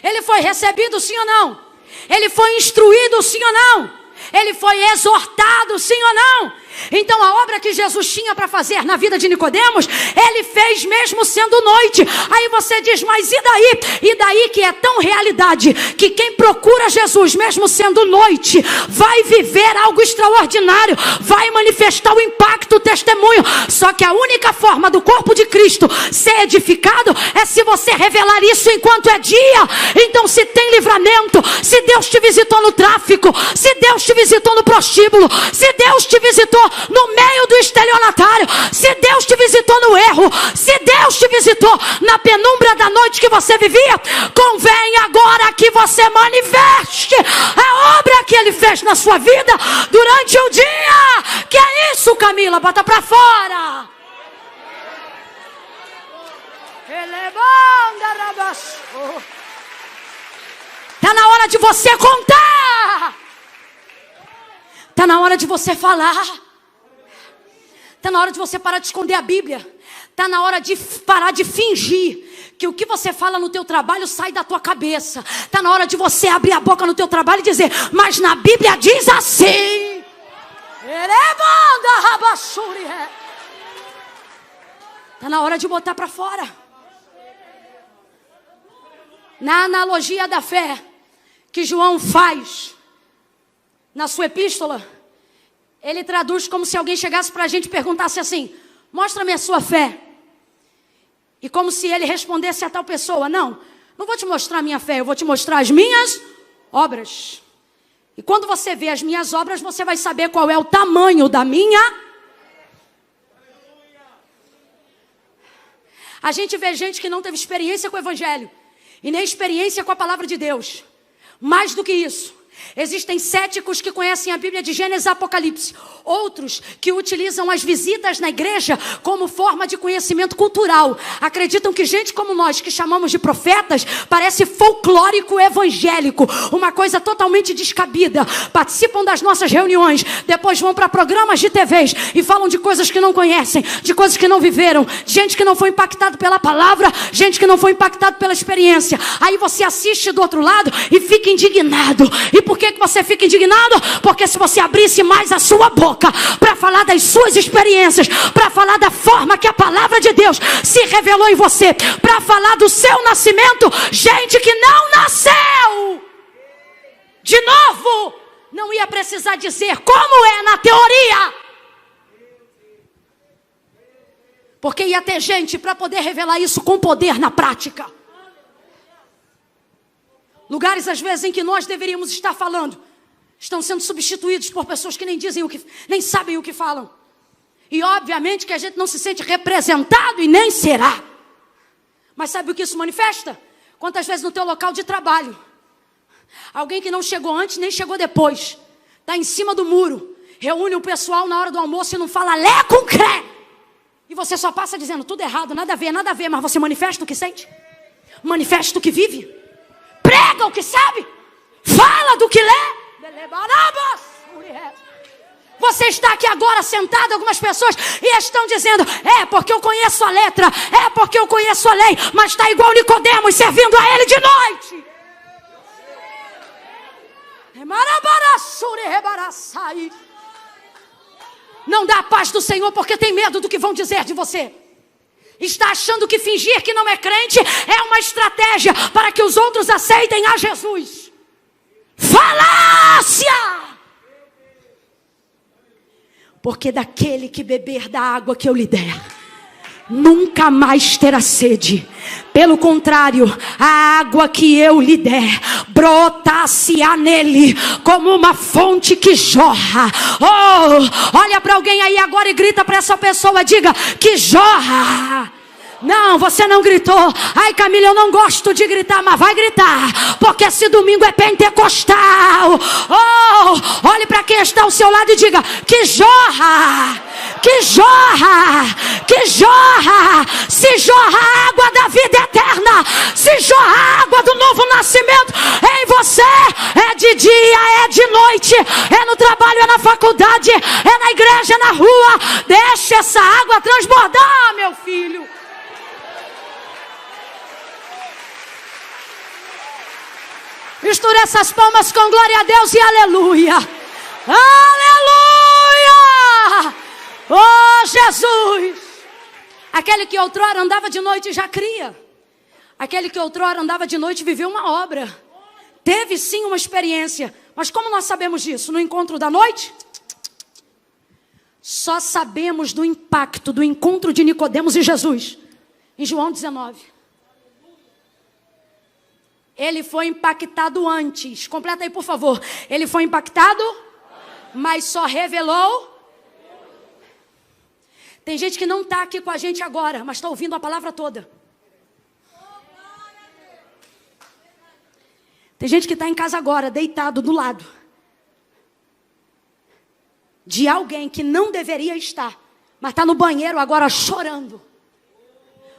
Ele foi recebido sim ou não? Ele foi instruído sim ou não? Ele foi exortado sim ou não? Então a obra que Jesus tinha para fazer na vida de Nicodemos, ele fez mesmo sendo noite. Aí você diz, mas e daí? E daí que é tão realidade, que quem procura Jesus mesmo sendo noite, vai viver algo extraordinário, vai manifestar o impacto, o testemunho. Só que a única forma do corpo de Cristo ser edificado, é se você revelar isso enquanto é dia. Então se tem livramento, se Deus te visitou no tráfico, se Deus te visitou no prostíbulo, se Deus te visitou no meio do estelionatário, se Deus te visitou no erro, se Deus te visitou na penumbra da noite que você vivia, convém agora que você manifeste a obra que ele fez na sua vida durante o dia. Que é isso, Camila? Bota pra fora. Está na hora de você contar. Está na hora de você falar. Está na hora de você parar de esconder a Bíblia. Está na hora de parar de fingir que o que você fala no teu trabalho sai da tua cabeça. Está na hora de você abrir a boca no teu trabalho e dizer, mas na Bíblia diz assim. Está na hora de botar para fora. Na analogia da fé que João faz na sua epístola, ele traduz como se alguém chegasse para a gente e perguntasse assim, mostra-me a sua fé. E como se ele respondesse a tal pessoa, não vou te mostrar a minha fé, eu vou te mostrar as minhas obras. E quando você vê as minhas obras, você vai saber qual é o tamanho da minha. A gente vê gente que não teve experiência com o Evangelho, e nem experiência com a palavra de Deus. Mais do que isso, existem céticos que conhecem a Bíblia de Gênesis a Apocalipse. Outros que utilizam as visitas na igreja como forma de conhecimento cultural. Acreditam que gente como nós, que chamamos de profetas, parece folclórico evangélico. Uma coisa totalmente descabida. Participam das nossas reuniões, depois vão para programas de TVs e falam de coisas que não conhecem, de coisas que não viveram, gente que não foi impactado pela palavra, gente que não foi impactado pela experiência. Aí você assiste do outro lado e fica indignado. E por que você fica indignado? Porque se você abrisse mais a sua boca para falar das suas experiências, para falar da forma que a palavra de Deus se revelou em você, para falar do seu nascimento, gente que não nasceu de novo, não ia precisar dizer como é na teoria, porque ia ter gente para poder revelar isso com poder na prática. Lugares às vezes em que nós deveríamos estar falando estão sendo substituídos por pessoas que nem sabem o que falam. E obviamente que a gente não se sente representado e nem será. Mas sabe o que isso manifesta? Quantas vezes no teu local de trabalho, alguém que não chegou antes nem chegou depois, está em cima do muro, reúne o pessoal na hora do almoço e não fala lé com cré. E você só passa dizendo tudo errado, nada a ver, mas você manifesta o que sente, manifesta o que vive, prega o que sabe, fala do que lê. Você está aqui agora sentado, algumas pessoas, e estão dizendo, é porque eu conheço a letra, é porque eu conheço a lei, mas está igual Nicodemos servindo a ele de noite. Não dá a paz do Senhor porque tem medo do que vão dizer de você. Está achando que fingir que não é crente é uma estratégia para que os outros aceitem a Jesus. Falácia! Porque daquele que beber da água que eu lhe der, nunca mais terá sede. Pelo contrário, a água que eu lhe der brotar-se-á nele como uma fonte que jorra. Oh, olha para alguém aí agora e grita para essa pessoa, diga que jorra. Não, você não gritou. Ai, Camila, eu não gosto de gritar, mas vai gritar, porque esse domingo é pentecostal. Oh, olhe para quem está ao seu lado e diga que jorra, que jorra, que jorra. Se jorra a água da vida eterna, se jorra a água do novo nascimento em você, é de dia, é de noite, é no trabalho, é na faculdade, é na igreja, é na rua. Deixa essa água transbordar, meu filho. Misture essas palmas com glória a Deus e aleluia. Aleluia! Oh, Jesus! Aquele que outrora andava de noite já cria. Aquele que outrora andava de noite viveu uma obra. Teve sim uma experiência. Mas como nós sabemos disso? No encontro da noite? Só sabemos do impacto do encontro de Nicodemos e Jesus. Em João 19. Ele foi impactado antes. Completa aí, por favor. Ele foi impactado, mas só revelou. Tem gente que não está aqui com a gente agora, mas está ouvindo a palavra toda. Tem gente que está em casa agora, deitado do lado de alguém que não deveria estar, mas está no banheiro agora chorando.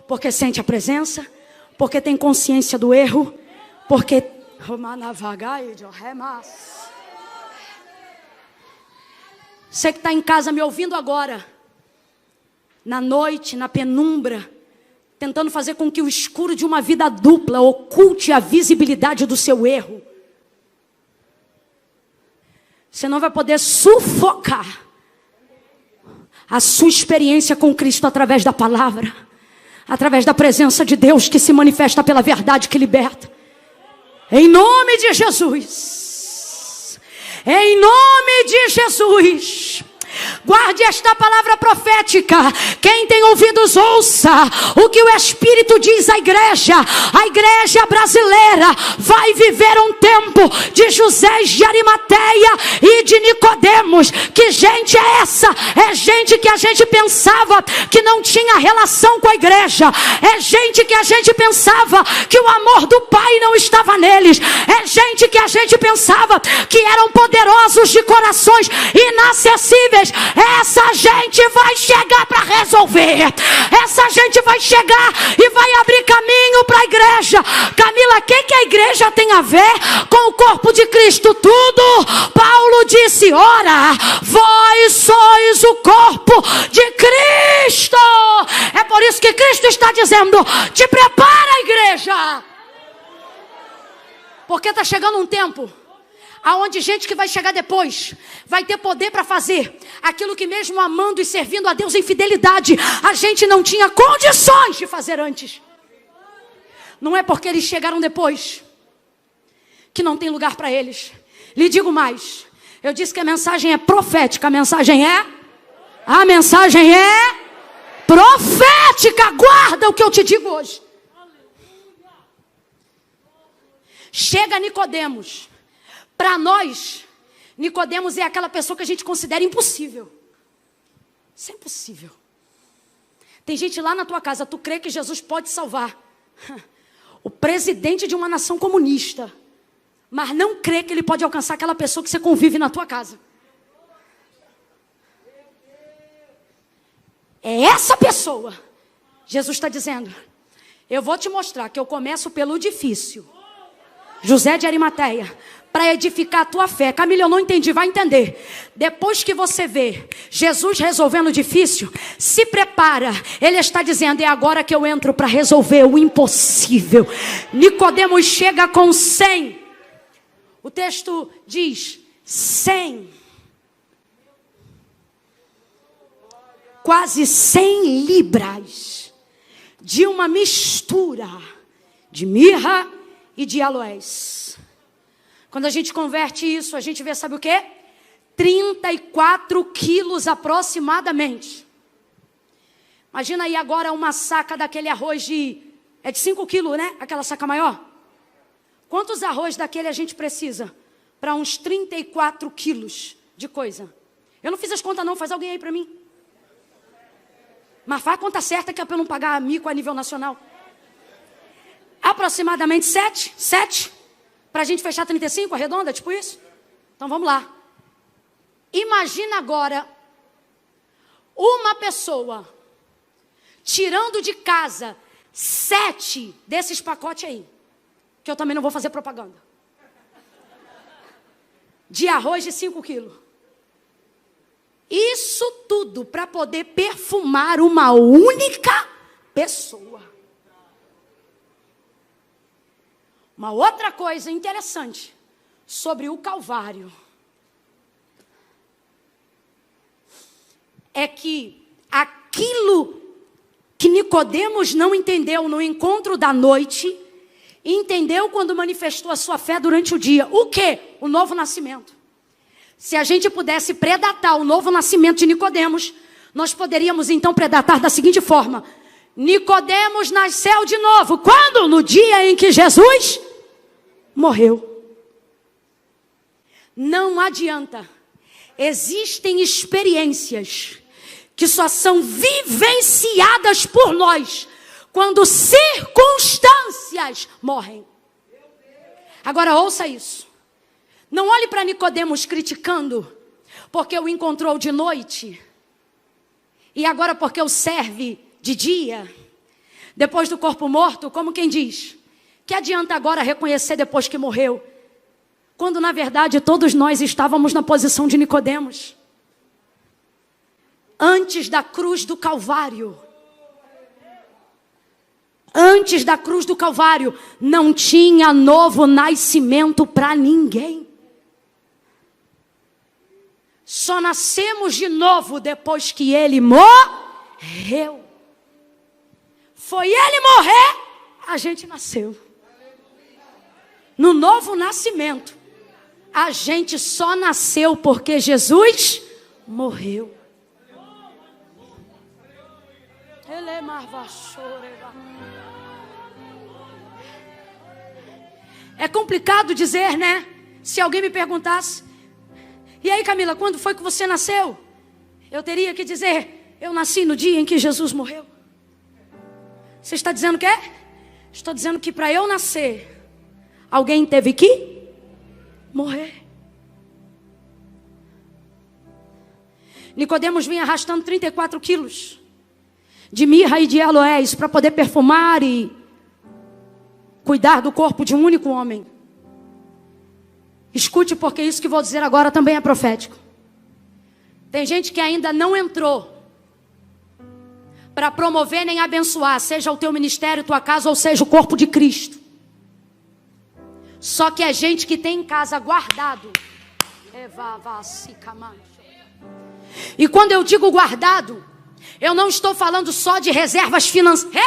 Porque sente a presença, porque tem consciência do erro, porque você que está em casa me ouvindo agora, na noite, na penumbra, tentando fazer com que o escuro de uma vida dupla oculte a visibilidade do seu erro, você não vai poder sufocar a sua experiência com Cristo através da palavra, através da presença de Deus que se manifesta pela verdade que liberta. Em nome de Jesus. Em nome de Jesus. Guarde esta palavra profética. Quem tem ouvidos ouça o que o Espírito diz à igreja. A igreja brasileira vai viver um tempo de José de Arimateia e de Nicodemos. Que gente é essa? É gente que a gente pensava que não tinha relação com a igreja. É gente que a gente pensava que o amor do Pai não estava neles. É gente que a gente pensava que eram poderosos de corações inacessíveis. Essa gente vai chegar para resolver. Essa gente vai chegar e vai abrir caminho para a igreja. Camila, o que a igreja tem a ver com o corpo de Cristo? Tudo. Paulo disse, ora, vós sois o corpo de Cristo. É por isso que Cristo está dizendo, te prepara, igreja. Porque está chegando um tempo aonde gente que vai chegar depois vai ter poder para fazer aquilo que mesmo amando e servindo a Deus em fidelidade a gente não tinha condições de fazer antes. Não é porque eles chegaram depois que não tem lugar para eles. Lhe digo mais, eu disse que a mensagem é profética, a mensagem é profética. Guarda o que eu te digo hoje. Chega Nicodemos. Para nós, Nicodemos é aquela pessoa que a gente considera impossível. Isso é impossível. Tem gente lá na tua casa, tu crê que Jesus pode salvar o presidente de uma nação comunista, mas não crê que ele pode alcançar aquela pessoa que você convive na tua casa. É essa pessoa. Jesus está dizendo, eu vou te mostrar que eu começo pelo difícil. José de Arimateia, para edificar a tua fé. Camila, eu não entendi, vai entender. Depois que você vê Jesus resolvendo o difícil, se prepara. Ele está dizendo, é agora que eu entro para resolver o impossível. Nicodemos chega com 100. O texto diz 100. quase 100 libras de uma mistura de mirra e de aloés. Quando a gente converte isso, a gente vê, sabe o quê? 34 quilos aproximadamente. Imagina aí agora uma saca daquele arroz é de 5 quilos, né? Aquela saca maior. Quantos arroz daquele a gente precisa? Para uns 34 quilos de coisa. Eu não fiz as contas não, faz alguém aí para mim. Mas faz a conta certa que é para eu não pagar mico a nível nacional. Aproximadamente 7. Para a gente fechar 35, arredonda, tipo isso? Então vamos lá. Imagina agora uma pessoa tirando de casa 7 desses pacotes aí. Que eu também não vou fazer propaganda. De arroz de 5 quilos. Isso tudo para poder perfumar uma única pessoa. Uma outra coisa interessante sobre o Calvário é que aquilo que Nicodemos não entendeu no encontro da noite, entendeu quando manifestou a sua fé durante o dia. O quê? O novo nascimento. Se a gente pudesse predatar o novo nascimento de Nicodemos, nós poderíamos então predatar da seguinte forma: Nicodemos nasceu de novo. Quando? No dia em que Jesus morreu. Não adianta. Existem experiências que só são vivenciadas por nós quando circunstâncias morrem. Agora ouça isso. Não olhe para Nicodemos criticando porque o encontrou de noite e agora porque o serve de dia, depois do corpo morto, como quem diz: que adianta agora reconhecer depois que morreu? Quando na verdade todos nós estávamos na posição de Nicodemos. Antes da cruz do Calvário. Antes da cruz do Calvário, não tinha novo nascimento para ninguém. Só nascemos de novo depois que ele morreu. Foi ele morrer, a gente nasceu. No novo nascimento, a gente só nasceu porque Jesus morreu. É complicado dizer, né? Se alguém me perguntasse: e aí, Camila, quando foi que você nasceu? Eu teria que dizer: eu nasci no dia em que Jesus morreu. Você está dizendo o quê? Estou dizendo que para eu nascer, alguém teve que morrer. Nicodemos vinha arrastando 34 quilos de mirra e de aloés para poder perfumar e cuidar do corpo de um único homem. Escute, porque isso que vou dizer agora também é profético. Tem gente que ainda não entrou para promover nem abençoar, seja o teu ministério, tua casa, ou seja o corpo de Cristo. Só que é gente que tem em casa guardado. E quando eu digo guardado, eu não estou falando só de reservas financeiras.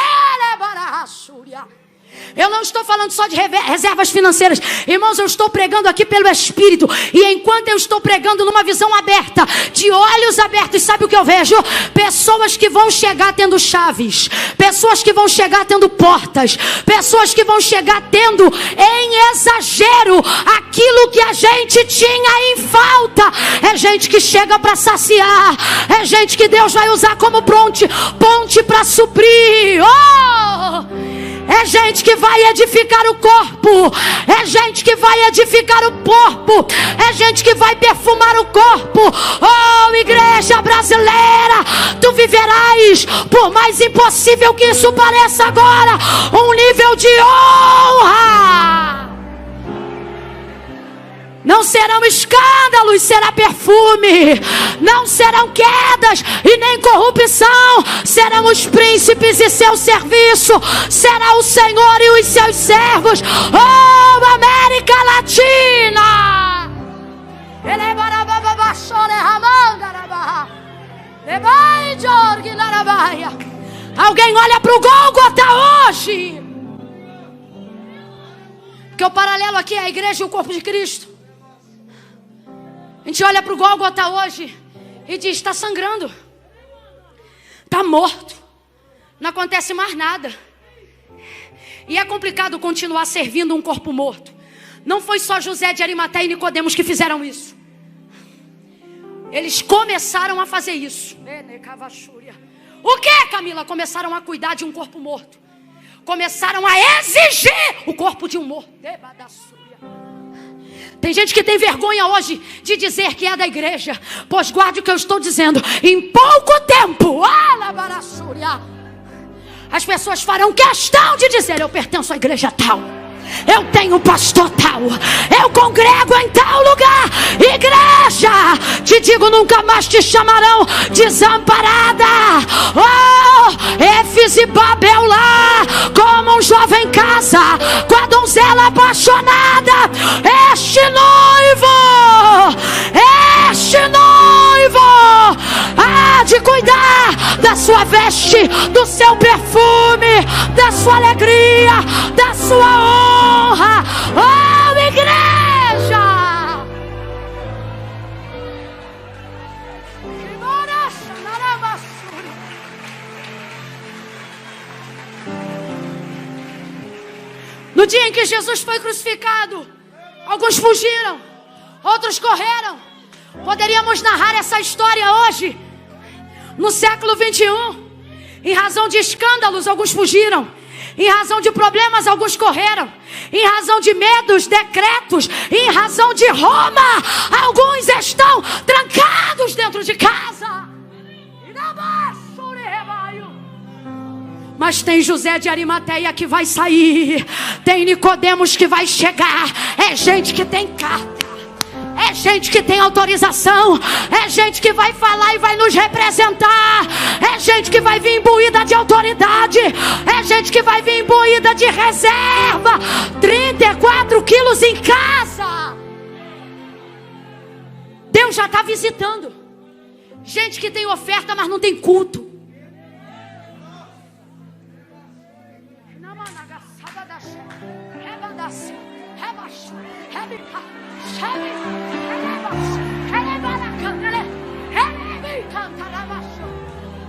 Eu não estou falando só de reservas financeiras. Irmãos, eu estou pregando aqui pelo Espírito. E enquanto eu estou pregando numa visão aberta, de olhos abertos, sabe o que eu vejo? Pessoas que vão chegar tendo chaves. Pessoas que vão chegar tendo portas. Pessoas que vão chegar tendo em exagero aquilo que a gente tinha em falta. É gente que chega para saciar. É gente que Deus vai usar como ponte para suprir. É gente que vai edificar o corpo. É gente que vai edificar o corpo. É gente que vai perfumar o corpo. Oh, igreja brasileira, tu viverás, por mais impossível que isso pareça agora, um nível de honra. Não serão escândalos, será perfume. Não serão quedas e nem corrupção. Serão os príncipes e seu serviço. Será o Senhor e os seus servos. Oh, América Latina! Ele Alguém olha para o Gólgota hoje. Porque o paralelo aqui é a igreja e o corpo de Cristo. A gente olha para o Gólgota hoje e diz: está sangrando, está morto, não acontece mais nada. E é complicado continuar servindo um corpo morto. Não foi só José de Arimateia e Nicodemos que fizeram isso. Eles começaram a fazer isso. O que, Camila? Começaram a cuidar de um corpo morto. Começaram a exigir o corpo de um morto. Tem gente que tem vergonha hoje de dizer que é da igreja. Pois guarde o que eu estou dizendo. Em pouco tempo, as pessoas farão questão de dizer: eu pertenço à igreja tal, eu tenho pastor tal, eu congrego em tal lugar. Igreja, te digo, nunca mais te chamarão desamparada. Oh, Éfeso e Babel lá, como um jovem em casa, com a donzela apaixonada. Este noivo há de cuidar da sua veste, do seu perfume, da sua alegria, da sua honra. Oh, igreja! No dia em que Jesus foi crucificado, alguns fugiram, outros correram. Poderíamos narrar essa história hoje, no século 21. Em razão de escândalos, alguns fugiram. Em razão de problemas, alguns correram. Em razão de medos, decretos. Em razão de Roma, alguns estão trancados dentro de casa. Mas tem José de Arimateia que vai sair. Tem Nicodemos que vai chegar. É gente que tem carta. É gente que tem autorização. É gente que vai falar e vai nos representar. É gente que vai vir imbuída de autoridade. É gente que vai vir imbuída de reserva. 34 quilos em casa. Deus já está visitando. Gente que tem oferta, mas não tem culto.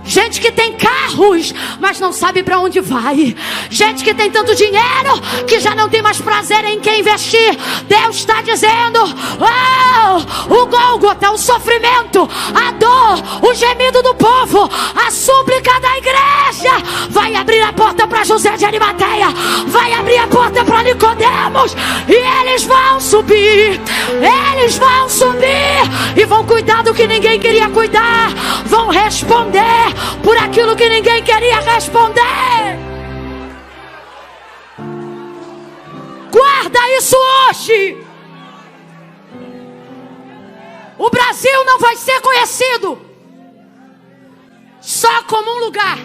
Gente que tem carros, mas não sabe para onde vai. Gente que tem tanto dinheiro que já não tem mais prazer em quem investir. Deus está dizendo: oh, o Gólgota, o sofrimento, a dor, o gemido do povo, a súplica da igreja vai abrir a porta para José de Arimateia, vai abrir a porta para Nicodemos, e eles vão subir. Eles vão subir e vão cuidar do que ninguém queria cuidar. Vão responder por aquilo que ninguém queria responder. Guarda isso hoje. O Brasil não vai ser conhecido só como um lugar.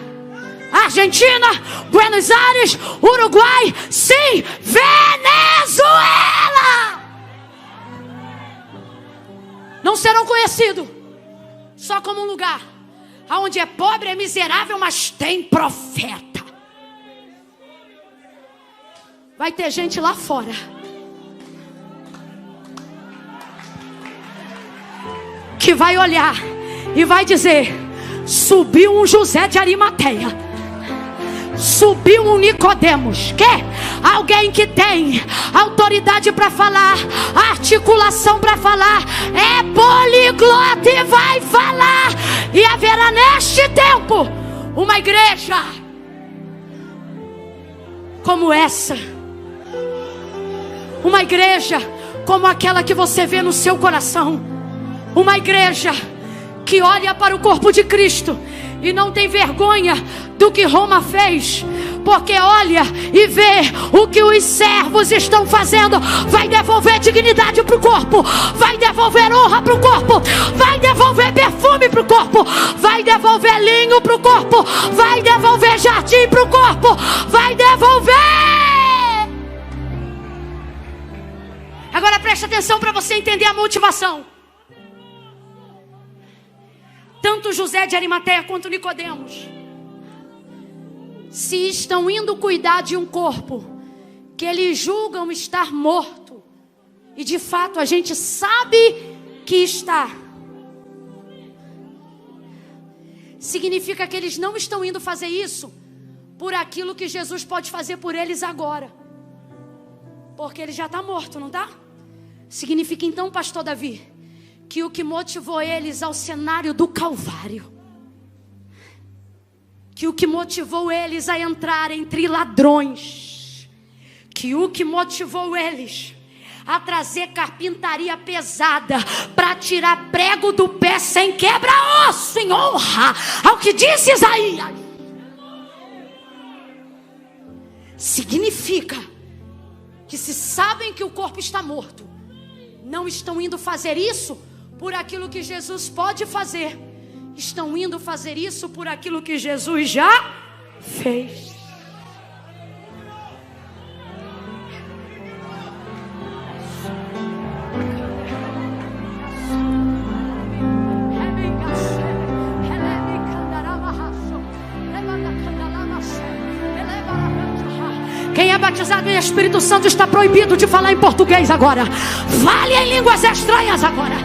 Argentina, Buenos Aires, Uruguai, sim, Venezuela. Não serão conhecidos só como um lugar onde é pobre, é miserável, mas tem profeta. Vai ter gente lá fora que vai olhar e vai dizer: subiu um José de Arimateia, subiu um Nicodemos. Que? Alguém que tem autoridade para falar, articulação para falar, é poliglota e vai falar. E haverá neste tempo uma igreja como essa. Uma igreja como aquela que você vê no seu coração. Uma igreja que olha para o corpo de Cristo e não tem vergonha do que Roma fez, porque olha e vê o que os servos estão fazendo. Vai devolver dignidade para o corpo, vai devolver honra para o corpo, vai devolver perfume para o corpo, vai devolver linho para o corpo, vai devolver jardim para o corpo, vai devolver. Agora preste atenção para você entender a motivação. tanto José de Arimateia quanto Nicodemos, se estão indo cuidar de um corpo que eles julgam estar morto, e de fato a gente sabe que está, significa que eles não estão indo fazer isso por aquilo que Jesus pode fazer por eles agora, porque ele já está morto, não está? Significa então, pastor Davi, que o que motivou eles ao cenário do Calvário, que o que motivou eles a entrar entre ladrões, que o que motivou eles a trazer carpintaria pesada para tirar prego do pé sem quebra-osso, em honra ao que disse Isaías, significa que se sabem que o corpo está morto, não estão indo fazer isso por aquilo que Jesus pode fazer, estão indo fazer isso por aquilo que Jesus já fez. Quem é batizado em Espírito Santo está proibido de falar em português agora. Fale em línguas estranhas agora.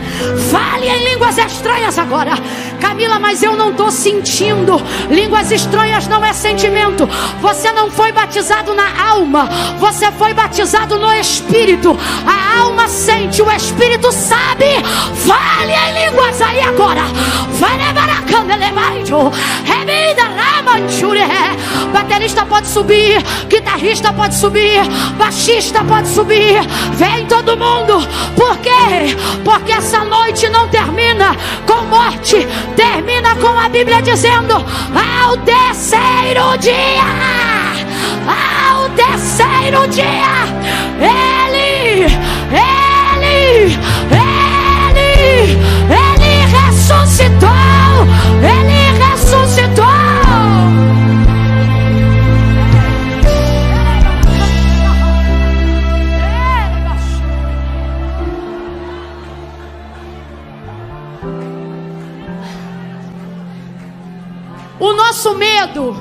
Fale em línguas estranhas agora. Camila, mas eu não estou sentindo. Línguas estranhas não é sentimento. Você não foi batizado na alma, você foi batizado no Espírito. A alma sente, o Espírito sabe. Fale em línguas aí agora. Baterista pode subir, guitarrista pode subir, baixista pode subir. Vem todo mundo. Por quê? Porque essa noite não termina com morte, termina com a Bíblia dizendo: ao terceiro dia, ao terceiro dia, Ele ressuscitou. Ele ressuscitou. O nosso medo,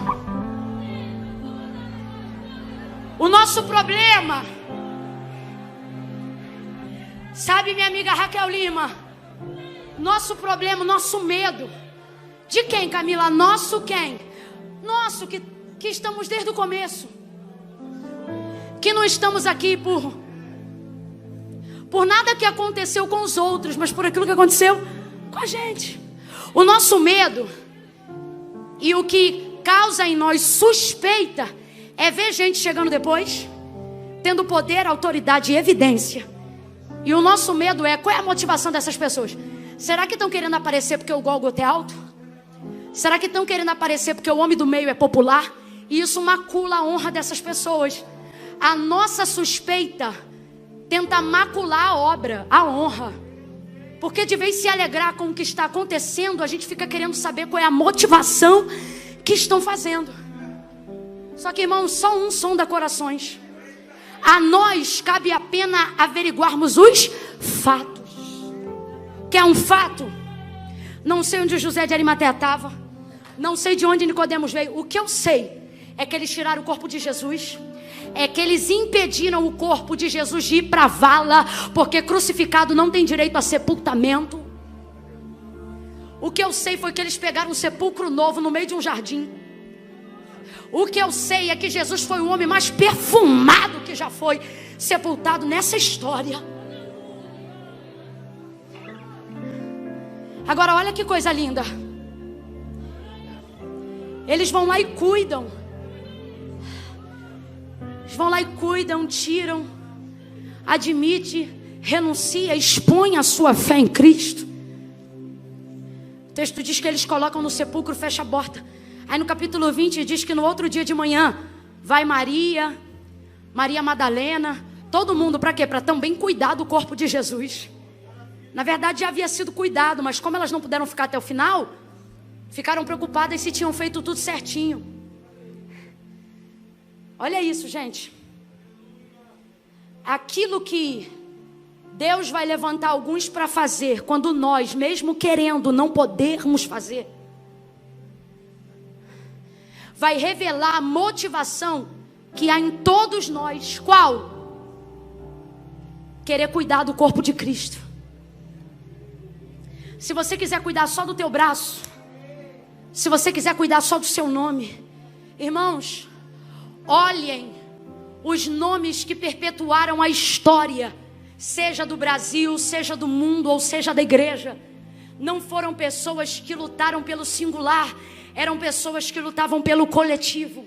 o nosso problema, sabe, minha amiga Raquel Lima, nosso problema, nosso medo, de quem, Camila? Nosso quem? Nosso, que estamos desde o começo, que não estamos aqui por nada que aconteceu com os outros, mas por aquilo que aconteceu com a gente. O nosso medo e o que causa em nós suspeita é ver gente chegando depois, tendo poder, autoridade e evidência. E o nosso medo é: qual é a motivação dessas pessoas? Será que estão querendo aparecer porque o Gólgota é alto? Será que estão querendo aparecer porque o homem do meio é popular? E isso macula a honra dessas pessoas. A nossa suspeita tenta macular a obra, a honra. Porque de vez em se alegrar com o que está acontecendo, a gente fica querendo saber qual é a motivação que estão fazendo. Só que, irmãos, só um sonda corações. A nós cabe a pena averiguarmos os fatos. Quer um fato? Não sei onde José de Arimateia estava, não sei de onde Nicodemos veio. O que eu sei é que eles tiraram o corpo de Jesus, é que eles impediram o corpo de Jesus de ir para a vala, porque crucificado não tem direito a sepultamento. O que eu sei foi que eles pegaram um sepulcro novo no meio de um jardim. O que eu sei é que Jesus foi o homem mais perfumado que já foi sepultado nessa história. Agora olha que coisa linda. Eles vão lá e cuidam. Eles vão lá e cuidam, tiram, admite, renuncia, expõe a sua fé em Cristo. O texto diz que eles colocam no sepulcro, fecha a porta. Aí no capítulo 20 diz que no outro dia de manhã vai Maria, Maria Madalena, todo mundo para quê? Para também cuidar do corpo de Jesus. Na verdade já havia sido cuidado, mas como elas não puderam ficar até o final, ficaram preocupadas se tinham feito tudo certinho. Olha isso, gente. Aquilo que Deus vai levantar alguns para fazer, quando nós, mesmo querendo, não podermos fazer. Vai revelar a motivação que há em todos nós. Qual? Querer cuidar do corpo de Cristo. Se você quiser cuidar só do teu braço, se você quiser cuidar só do seu nome, irmãos, olhem os nomes que perpetuaram a história, seja do Brasil, seja do mundo ou seja da igreja. Não foram pessoas que lutaram pelo singular, eram pessoas que lutavam pelo coletivo.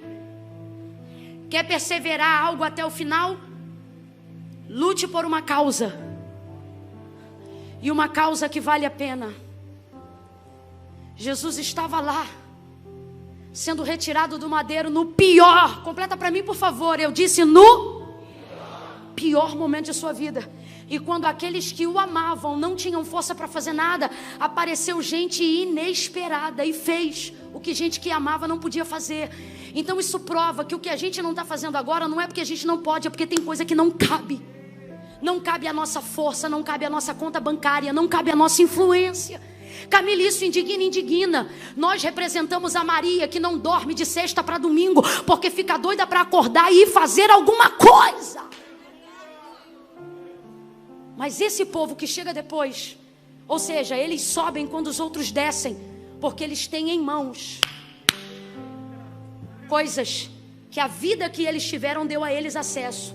Quer perseverar algo até o final? Lute por uma causa. E uma causa que vale a pena. Jesus estava lá, sendo retirado do madeiro no pior. Completa para mim, por favor. Eu disse no pior momento de sua vida. E quando aqueles que o amavam não tinham força para fazer nada, apareceu gente inesperada e fez o que gente que amava não podia fazer. Então isso prova que o que a gente não está fazendo agora não é porque a gente não pode, é porque tem coisa que não cabe. Não cabe a nossa força, não cabe a nossa conta bancária, não cabe a nossa influência. Camila, isso indigna. Nós representamos a Maria que não dorme de sexta para domingo, porque fica doida para acordar e ir fazer alguma coisa. Mas esse povo que chega depois, ou seja, eles sobem quando os outros descem, porque eles têm em mãos coisas que a vida que eles tiveram deu a eles acesso.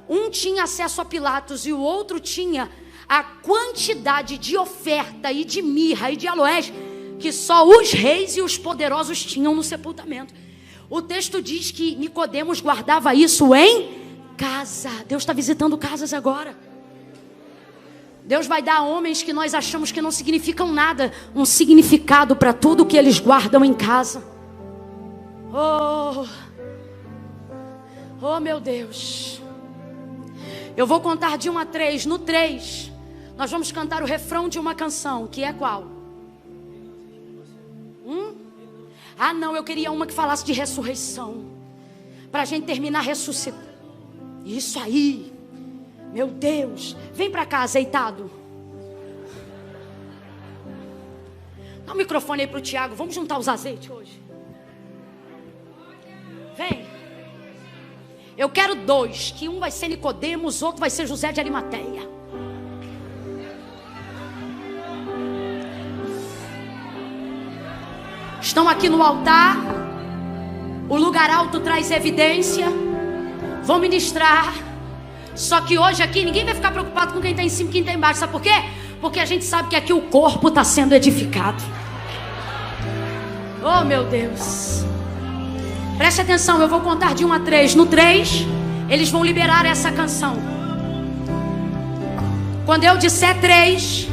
Um tinha acesso a Pilatos e o outro tinha a quantidade de oferta e de mirra e de aloés que só os reis e os poderosos tinham no sepultamento. O texto diz que Nicodemos guardava isso em casa. Deus está visitando casas agora. Deus vai dar a homens que nós achamos que não significam nada um significado para tudo que eles guardam em casa. Oh meu Deus. Eu vou contar de 1 a 3. No 3, nós vamos cantar o refrão de uma canção, que é qual? Ah não, eu queria uma que falasse de ressurreição, para a gente terminar ressuscitando. Isso aí. Meu Deus, vem para cá azeitado. Dá o microfone aí para o Tiago. Vamos juntar os azeites hoje. Vem. Eu quero 2, que um vai ser Nicodemos, outro vai ser José de Arimateia. Estão aqui no altar. O lugar alto traz evidência. Vão ministrar. Só que hoje aqui ninguém vai ficar preocupado com quem está em cima e quem está embaixo. Sabe por quê? Porque a gente sabe que aqui o corpo está sendo edificado. Oh meu Deus. Preste atenção, eu vou contar de 1 a 3. No 3, eles vão liberar essa canção. Quando eu disser 3,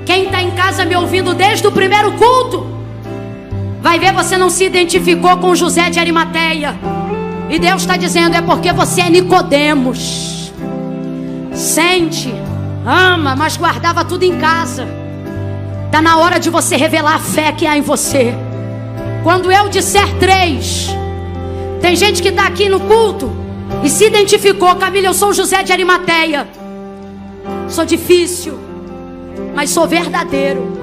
quem está em casa me ouvindo desde o primeiro culto vai ver, você não se identificou com José de Arimateia. E Deus está dizendo, é porque você é Nicodemos. Sente, ama, mas guardava tudo em casa. Está na hora de você revelar a fé que há em você. Quando eu disser 3, tem gente que está aqui no culto e se identificou. Camila, eu sou José de Arimateia. Sou difícil, mas sou verdadeiro.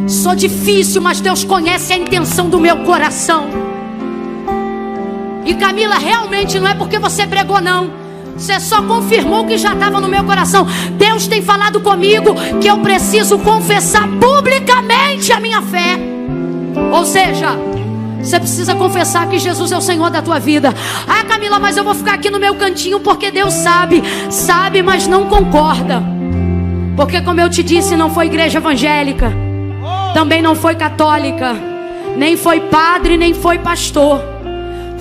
Sou difícil, mas Deus conhece a intenção do meu coração. E Camila, realmente não é porque você pregou não. Você só confirmou o que já estava no meu coração. Deus tem falado comigo que eu preciso confessar publicamente a minha fé. Ou seja, você precisa confessar que Jesus é o Senhor da tua vida. Ah, Camila, mas eu vou ficar aqui no meu cantinho porque Deus sabe. Sabe, mas não concorda. Porque como eu te disse, não foi igreja evangélica, também não foi católica, nem foi padre, nem foi pastor.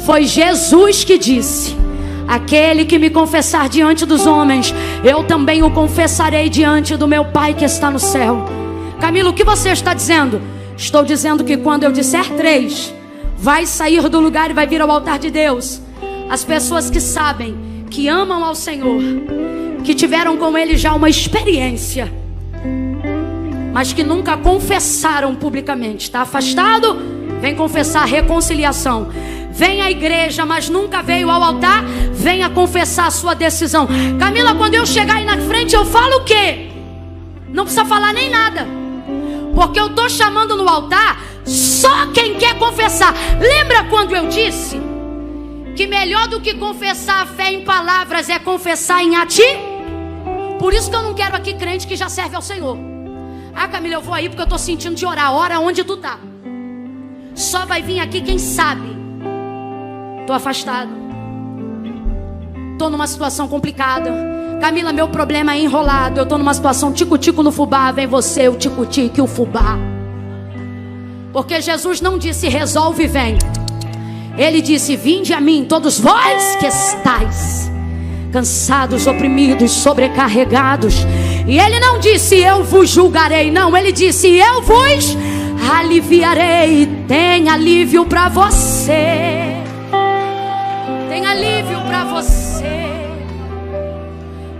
Foi Jesus que disse: aquele que me confessar diante dos homens, eu também o confessarei diante do meu Pai que está no céu. Camila, o que você está dizendo? Estou dizendo que quando eu disser 3, vai sair do lugar e vai vir ao altar de Deus as pessoas que sabem, que amam ao Senhor, que tiveram com Ele já uma experiência, mas que nunca confessaram publicamente. Está afastado? Vem confessar a reconciliação. vem à igreja, mas nunca veio ao altar, venha confessar a sua decisão. Camila, quando eu chegar aí na frente, eu falo o quê? Não precisa falar nem nada, porque eu estou chamando no altar só quem quer confessar. Lembra quando eu disse que melhor do que confessar a fé em palavras é confessar em atitude? Por isso que eu não quero aqui crente que já serve ao Senhor. Ah, Camila, eu vou aí porque eu estou sentindo de orar. Ora onde tu está. Só vai vir aqui quem sabe. Estou afastado, estou numa situação complicada. Camila, meu problema é enrolado. Eu estou numa situação tico-tico no fubá. Vem você, o tico-tico e o fubá. Porque Jesus não disse resolve e vem. Ele disse: vinde a mim todos vós que estáis cansados, oprimidos, sobrecarregados. E ele não disse eu vos julgarei, não. Ele disse eu vos aliviarei. Tem alívio para você. Tem alívio para você.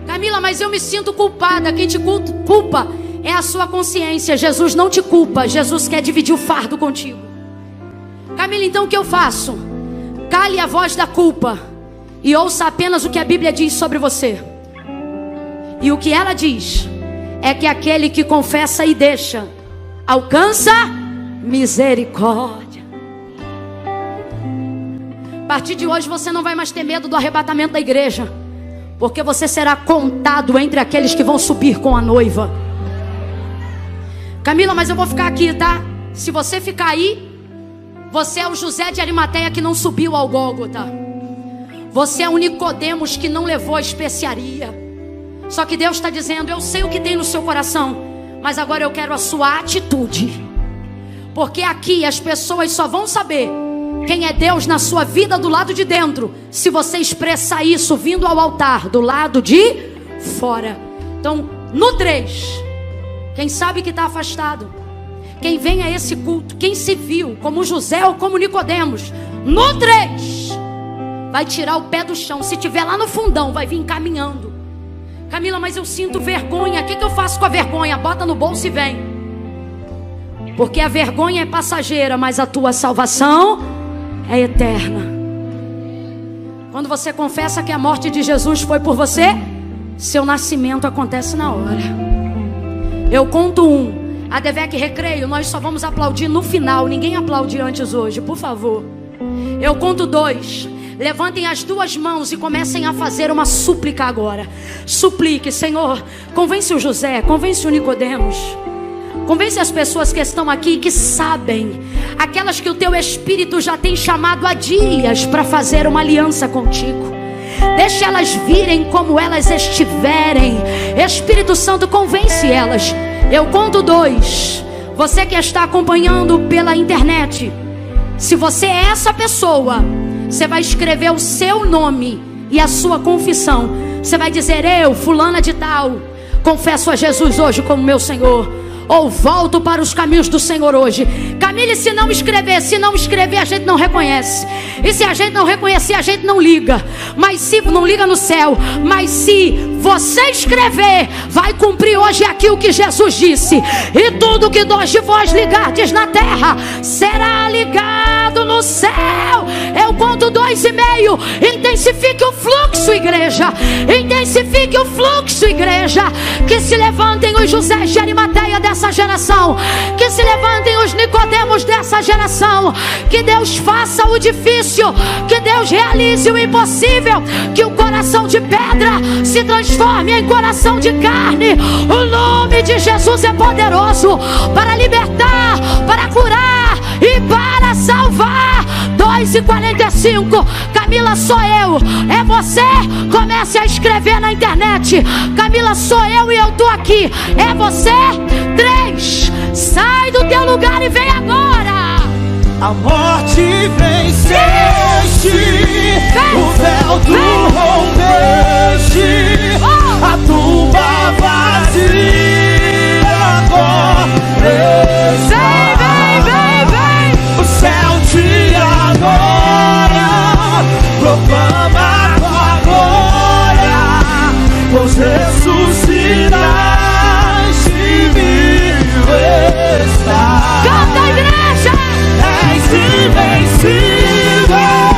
Camila, mas eu me sinto culpada. Quem te culpa é a sua consciência. Jesus não te culpa. Jesus quer dividir o fardo contigo. Camila, então o que eu faço? Cale a voz da culpa e ouça apenas o que a Bíblia diz sobre você. E o que ela diz é que aquele que confessa e deixa alcança misericórdia. A partir de hoje você não vai mais ter medo do arrebatamento da igreja, porque você será contado entre aqueles que vão subir com a noiva. Camila, mas eu vou ficar aqui, tá? Se você ficar aí, você é o José de Arimateia que não subiu ao Gólgota. Você é o Nicodemos que não levou a especiaria. Só que Deus está dizendo: eu sei o que tem no seu coração, mas agora eu quero a sua atitude. Porque aqui as pessoas só vão saber quem é Deus na sua vida do lado de dentro, se você expressar isso vindo ao altar do lado de fora. Então, no 3, quem sabe que está afastado, quem vem a esse culto, quem se viu como José ou como Nicodemos, no 3, vai tirar o pé do chão. Se tiver lá no fundão, vai vir caminhando. Camila, mas eu sinto vergonha. O que eu faço com a vergonha? Bota no bolso e vem. Porque a vergonha é passageira, mas a tua salvação é eterna. Quando você confessa que a morte de Jesus foi por você, seu nascimento acontece na hora. Eu conto 1. A Devec Recreio, nós só vamos aplaudir no final. Ninguém aplaude antes hoje, por favor. Eu conto 2. Levantem as 2 mãos e comecem a fazer uma súplica agora. Suplique: Senhor, convence o José, convence o Nicodemos, convence as pessoas que estão aqui e que sabem, aquelas que o teu Espírito já tem chamado há dias para fazer uma aliança contigo. Deixe elas virem como elas estiverem. Espírito Santo, convence elas. Eu conto 2. Você que está acompanhando pela internet, se você é essa pessoa, você vai escrever o seu nome e a sua confissão. Você vai dizer: eu, fulana de tal, confesso a Jesus hoje como meu Senhor, ou volto para os caminhos do Senhor hoje. Camille, se não escrever a gente não reconhece. E se a gente não reconhecer, a gente não liga. Mas se não liga no céu, mas se você escrever, vai cumprir hoje aqui o que Jesus disse: e tudo que 2 de vós ligardes na terra será ligado no céu. Eu conto 2,5. Intensifique o fluxo, igreja. Intensifique o fluxo, igreja. Que se levantem os José de Arimateia dessa geração, que se levantem os Nicodemos dessa geração. Que Deus faça o difícil, que Deus realize o impossível, que o coração de pedra se transforme em coração de carne. O nome de Jesus é poderoso para libertar, para curar e para salvar. 2:45. Camila, sou eu. É você? Comece a escrever na internet: Camila, sou eu e eu estou aqui. É você? 3. Sai do teu lugar e vem agora. A morte venceste, o véu tu rompeste, a tumba vazia agora. Vem, o céu te adora, proclama tua glória, pois ressuscitaste vivo está. Canta, igreja! És invencível.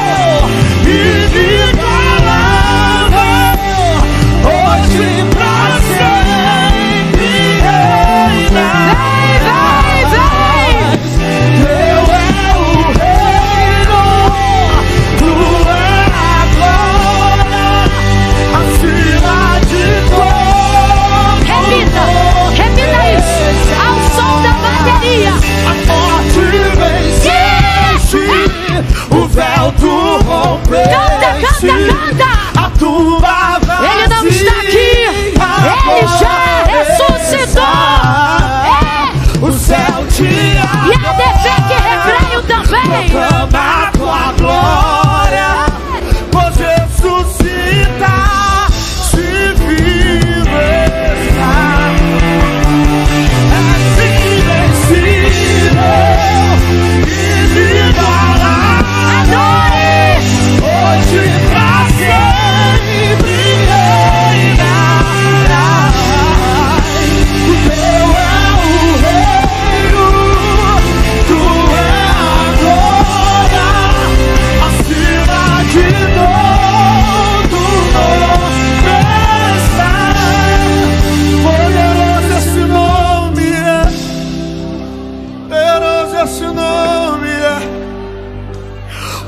esse nome é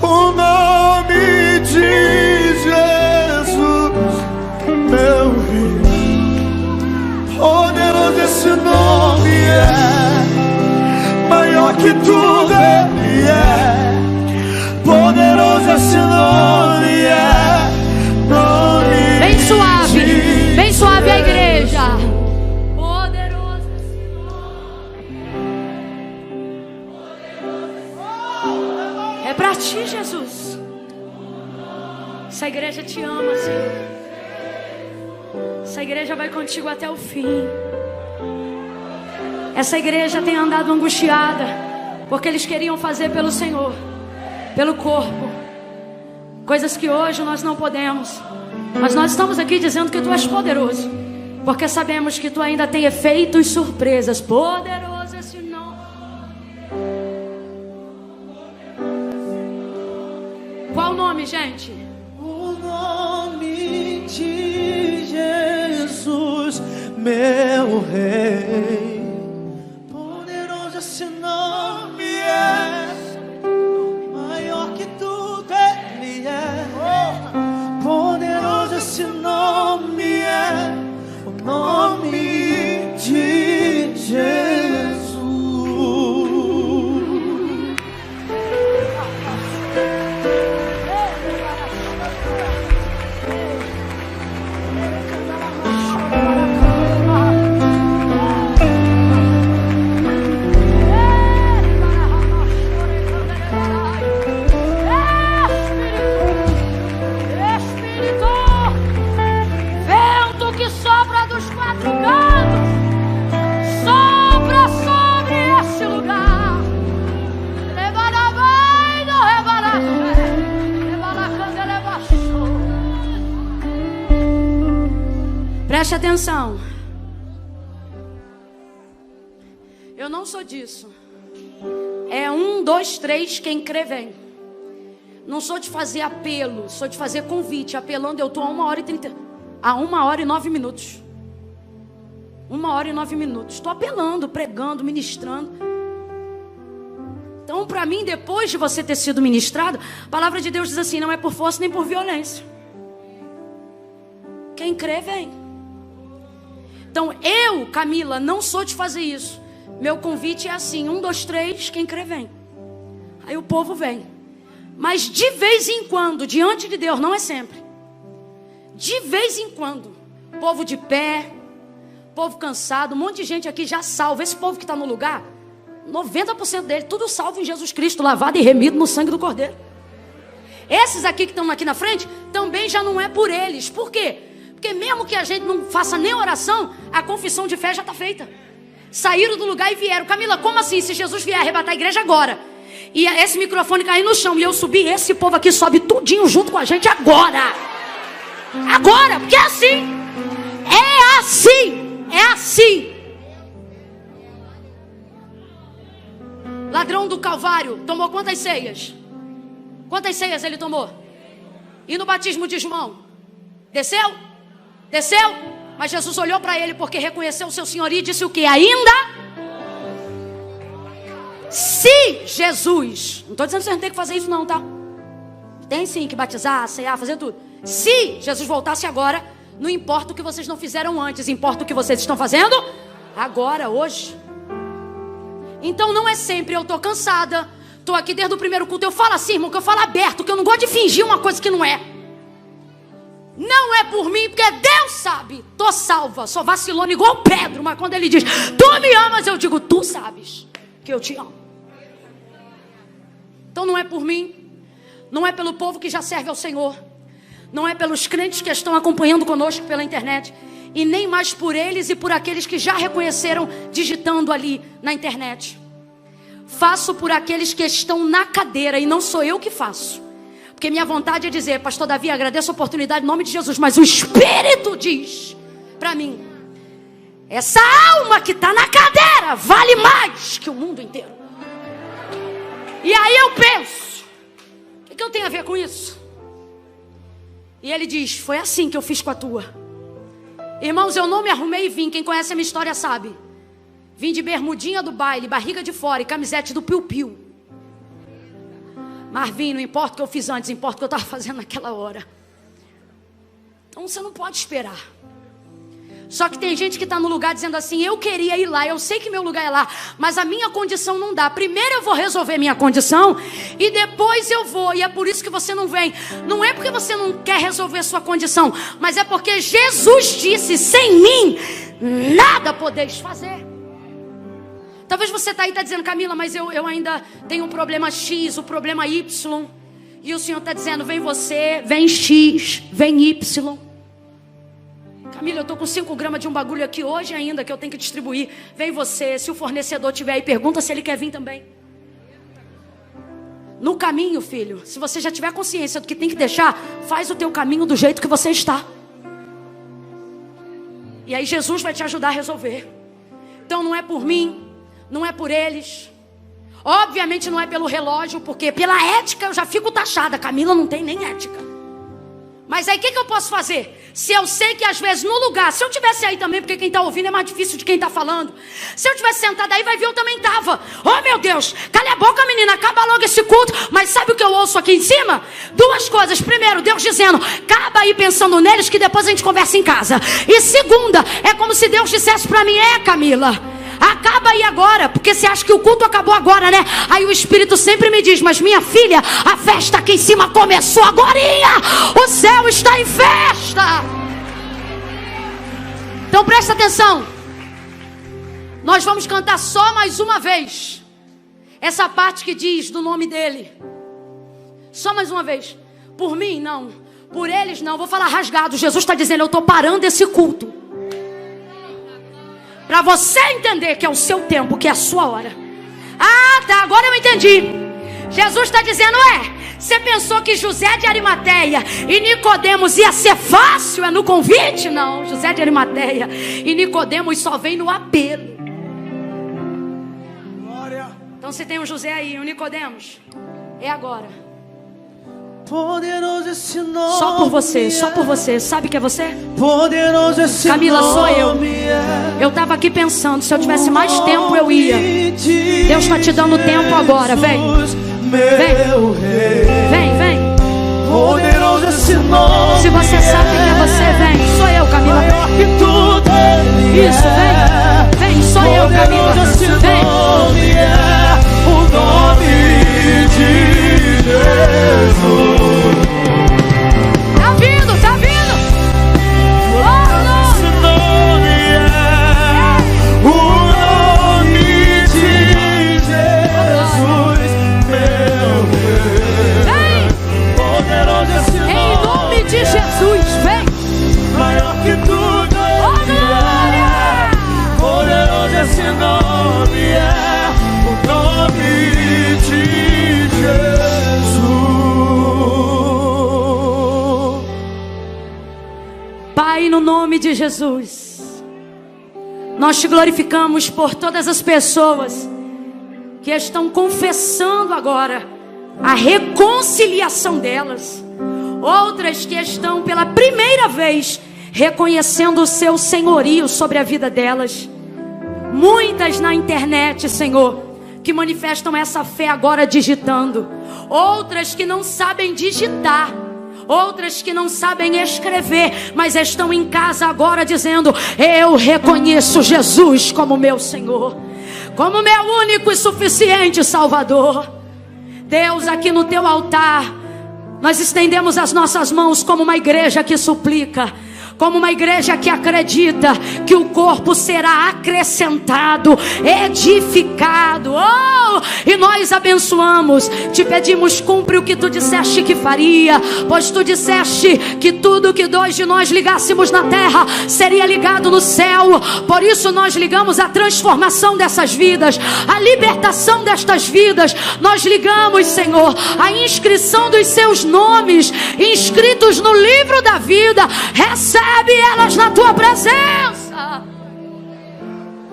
o nome de Jesus, meu Rei. Poderoso esse nome é, maior que tudo ele é. Poderoso esse nome é, nome bem suave, de bem suave a igreja. É pra ti, Jesus. Essa igreja te ama, Senhor. Essa igreja vai contigo até o fim. Essa igreja tem andado angustiada, porque eles queriam fazer pelo Senhor, pelo corpo, coisas que hoje nós não podemos. Mas nós estamos aqui dizendo que Tu és poderoso, porque sabemos que Tu ainda tem efeitos surpresas. Poderoso esse nome. Qual o nome, gente? o nome de Jesus, meu Rei. Poderoso esse nome é, maior que tudo ele é. Poderoso esse nome é, o nome de Jesus. Preste atenção. Eu não sou disso. É 1, 2, 3, quem crê vem. Não sou de fazer apelo, sou de fazer convite. Apelando eu estou a 1h30, a 1h09 minutos. 1h09 minutos. Estou apelando, pregando, ministrando. Então, para mim, depois de você ter sido ministrado, a palavra de Deus diz assim: não é por força nem por violência. Quem crê vem. Então eu, Camila, não sou de fazer isso. Meu convite é assim: 1, 2, 3, quem crê vem. Aí o povo vem. Mas de vez em quando, diante de Deus, não é sempre. De vez em quando, povo de pé, povo cansado, um monte de gente aqui já salvo. Esse povo que está no lugar, 90% dele, tudo salvo em Jesus Cristo, lavado e remido no sangue do Cordeiro. Esses aqui que estão aqui na frente, também já não é por eles. Por quê? Porque mesmo que a gente não faça nem oração, a confissão de fé já está feita. Saíram do lugar e vieram. Camila, como assim? Se Jesus vier arrebatar a igreja agora, e esse microfone cair no chão e eu subir, esse povo aqui sobe tudinho junto com a gente agora. Agora, porque é assim. É assim. É assim. Ladrão do Calvário tomou quantas ceias? Quantas ceias ele tomou? E no batismo de João? Desceu? Desceu? Mas Jesus olhou para ele porque reconheceu o seu senhorio e disse o que? Ainda? Se Jesus, não estou dizendo que você não tem que fazer isso não, tá? Tem sim que batizar, ceiar, fazer tudo. Se Jesus voltasse agora, não importa o que vocês não fizeram antes, importa o que vocês estão fazendo agora, hoje. Então não é sempre, eu estou cansada, estou aqui desde o primeiro culto, eu falo assim, irmão, que eu falo aberto, que eu não gosto de fingir uma coisa que não é. Não é por mim, porque Deus sabe. Tô salva, sou vacilona igual Pedro. Mas quando ele diz, tu me amas, eu digo, tu sabes que eu te amo. Então não é por mim. Não é pelo povo que já serve ao Senhor. Não é pelos crentes que estão acompanhando conosco pela internet. E nem mais por eles e por aqueles que já reconheceram digitando ali na internet. Faço por aqueles que estão na cadeira e não sou eu que faço. Porque minha vontade é dizer, pastor Davi, agradeço a oportunidade em nome de Jesus, mas o Espírito diz para mim, essa alma que está na cadeira vale mais que o mundo inteiro. E aí eu penso, o que eu tenho a ver com isso? E ele diz, foi assim que eu fiz com a tua. Irmãos, eu não me arrumei e vim, quem conhece a minha história sabe. Vim de bermudinha do baile, barriga de fora e camisete do piu-piu. Marvin, não importa o que eu fiz antes, importa o que eu estava fazendo naquela hora. Então você não pode esperar. Só que tem gente que está no lugar dizendo assim: eu queria ir lá, eu sei que meu lugar é lá, mas a minha condição não dá. Primeiro eu vou resolver minha condição e depois eu vou. E é por isso que você não vem. Não é porque você não quer resolver sua condição, mas é porque Jesus disse: sem mim nada podeis fazer. Talvez você está aí e está dizendo: Camila, mas eu ainda tenho um problema X, o problema Y. E o Senhor está dizendo: vem você, vem X, vem Y. Camila, eu estou com 5 gramas de um bagulho aqui hoje ainda que eu tenho que distribuir. Vem você, se o fornecedor tiver aí, pergunta se ele quer vir também. No caminho, filho, se você já tiver consciência do que tem que deixar, faz o teu caminho do jeito que você está. E aí Jesus vai te ajudar a resolver. Então não é por mim, não é por eles. Obviamente não é pelo relógio, porque pela ética eu já fico taxada. Camila não tem nem ética. Mas aí o que eu posso fazer? Se eu sei que às vezes no lugar, se eu tivesse aí também, porque quem está ouvindo é mais difícil de quem está falando. Se eu tivesse sentado aí, vai ver, eu também estava. Oh meu Deus, cala a boca menina, acaba logo esse culto. Mas sabe o que eu ouço aqui em cima? 2 coisas. Primeiro, Deus dizendo: acaba aí pensando neles que depois a gente conversa em casa. E segunda, é como se Deus dissesse para mim: Camila, acaba aí agora, porque você acha que o culto acabou agora, né? Aí o Espírito sempre me diz: mas minha filha, a festa aqui em cima começou agorinha. O céu está em festa. Então presta atenção. Nós vamos cantar só mais uma vez essa parte que diz do nome dele. Só mais uma vez. Por mim não, por eles não. Vou falar rasgado. Jesus está dizendo: eu estou parando esse culto para você entender que é o seu tempo, que é a sua hora. Ah, tá, agora eu entendi. Jesus está dizendo: você pensou que José de Arimateia e Nicodemos ia ser fácil? É no convite? Não, José de Arimateia e Nicodemos só vem no apelo. Então se tem um José aí, um Nicodemos, é agora. Poderoso esse nome. Só por você, só por você. Sabe que é você? Poderoso esse Camila, nome. sou eu. Eu estava aqui pensando, se eu tivesse mais tempo eu ia. Deus está te dando tempo agora. Vem. Vem, vem. Poderoso esse nome. Se você sabe quem é você, vem. Sou eu, Camila. Maior que tudo. Isso, vem. Vem, sou eu, Camila. Vem. O nome de Jesus. Tá vindo, tá vindo. Esse nome é o nome de Jesus, meu Deus. Vem. Poderoso esse nome. Em nome de Jesus, vem. Maior que tudo. Glória. Poderoso esse nome é o nome de Jesus. Pai, no nome de Jesus, nós te glorificamos por todas as pessoas que estão confessando agora a reconciliação delas. Outras que estão pela primeira vez reconhecendo o seu senhorio sobre a vida delas. Muitas na internet, Senhor, que manifestam essa fé agora digitando. Outras que não sabem digitar. Outras que não sabem escrever, mas estão em casa agora dizendo: eu reconheço Jesus como meu Senhor, como meu único e suficiente Salvador. Deus, aqui no teu altar, nós estendemos as nossas mãos como uma igreja que suplica, como uma igreja que acredita que o corpo será acrescentado, edificado. E nós abençoamos, te pedimos, cumpre o que tu disseste que faria, pois tu disseste que tudo que 2 de nós ligássemos na terra seria ligado no céu. Por isso nós ligamos a transformação dessas vidas, a libertação destas vidas. Nós ligamos, Senhor, a inscrição dos seus nomes inscritos no livro da vida. Recebe elas na tua presença.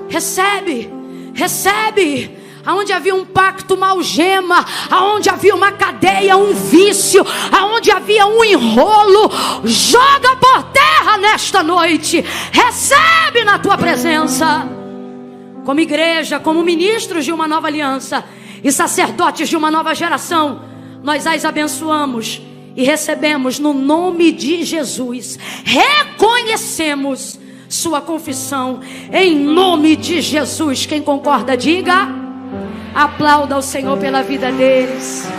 Recebe, recebe. Aonde havia um pacto, uma algema, aonde havia uma cadeia, um vício, aonde havia um enrolo, joga por terra nesta noite. Recebe na tua presença. como igreja, como ministros de uma nova aliança e sacerdotes de uma nova geração, nós as abençoamos e recebemos no nome de Jesus. Reconhecemos sua confissão em nome de Jesus. Quem concorda, diga. Aplauda ao Senhor pela vida deles.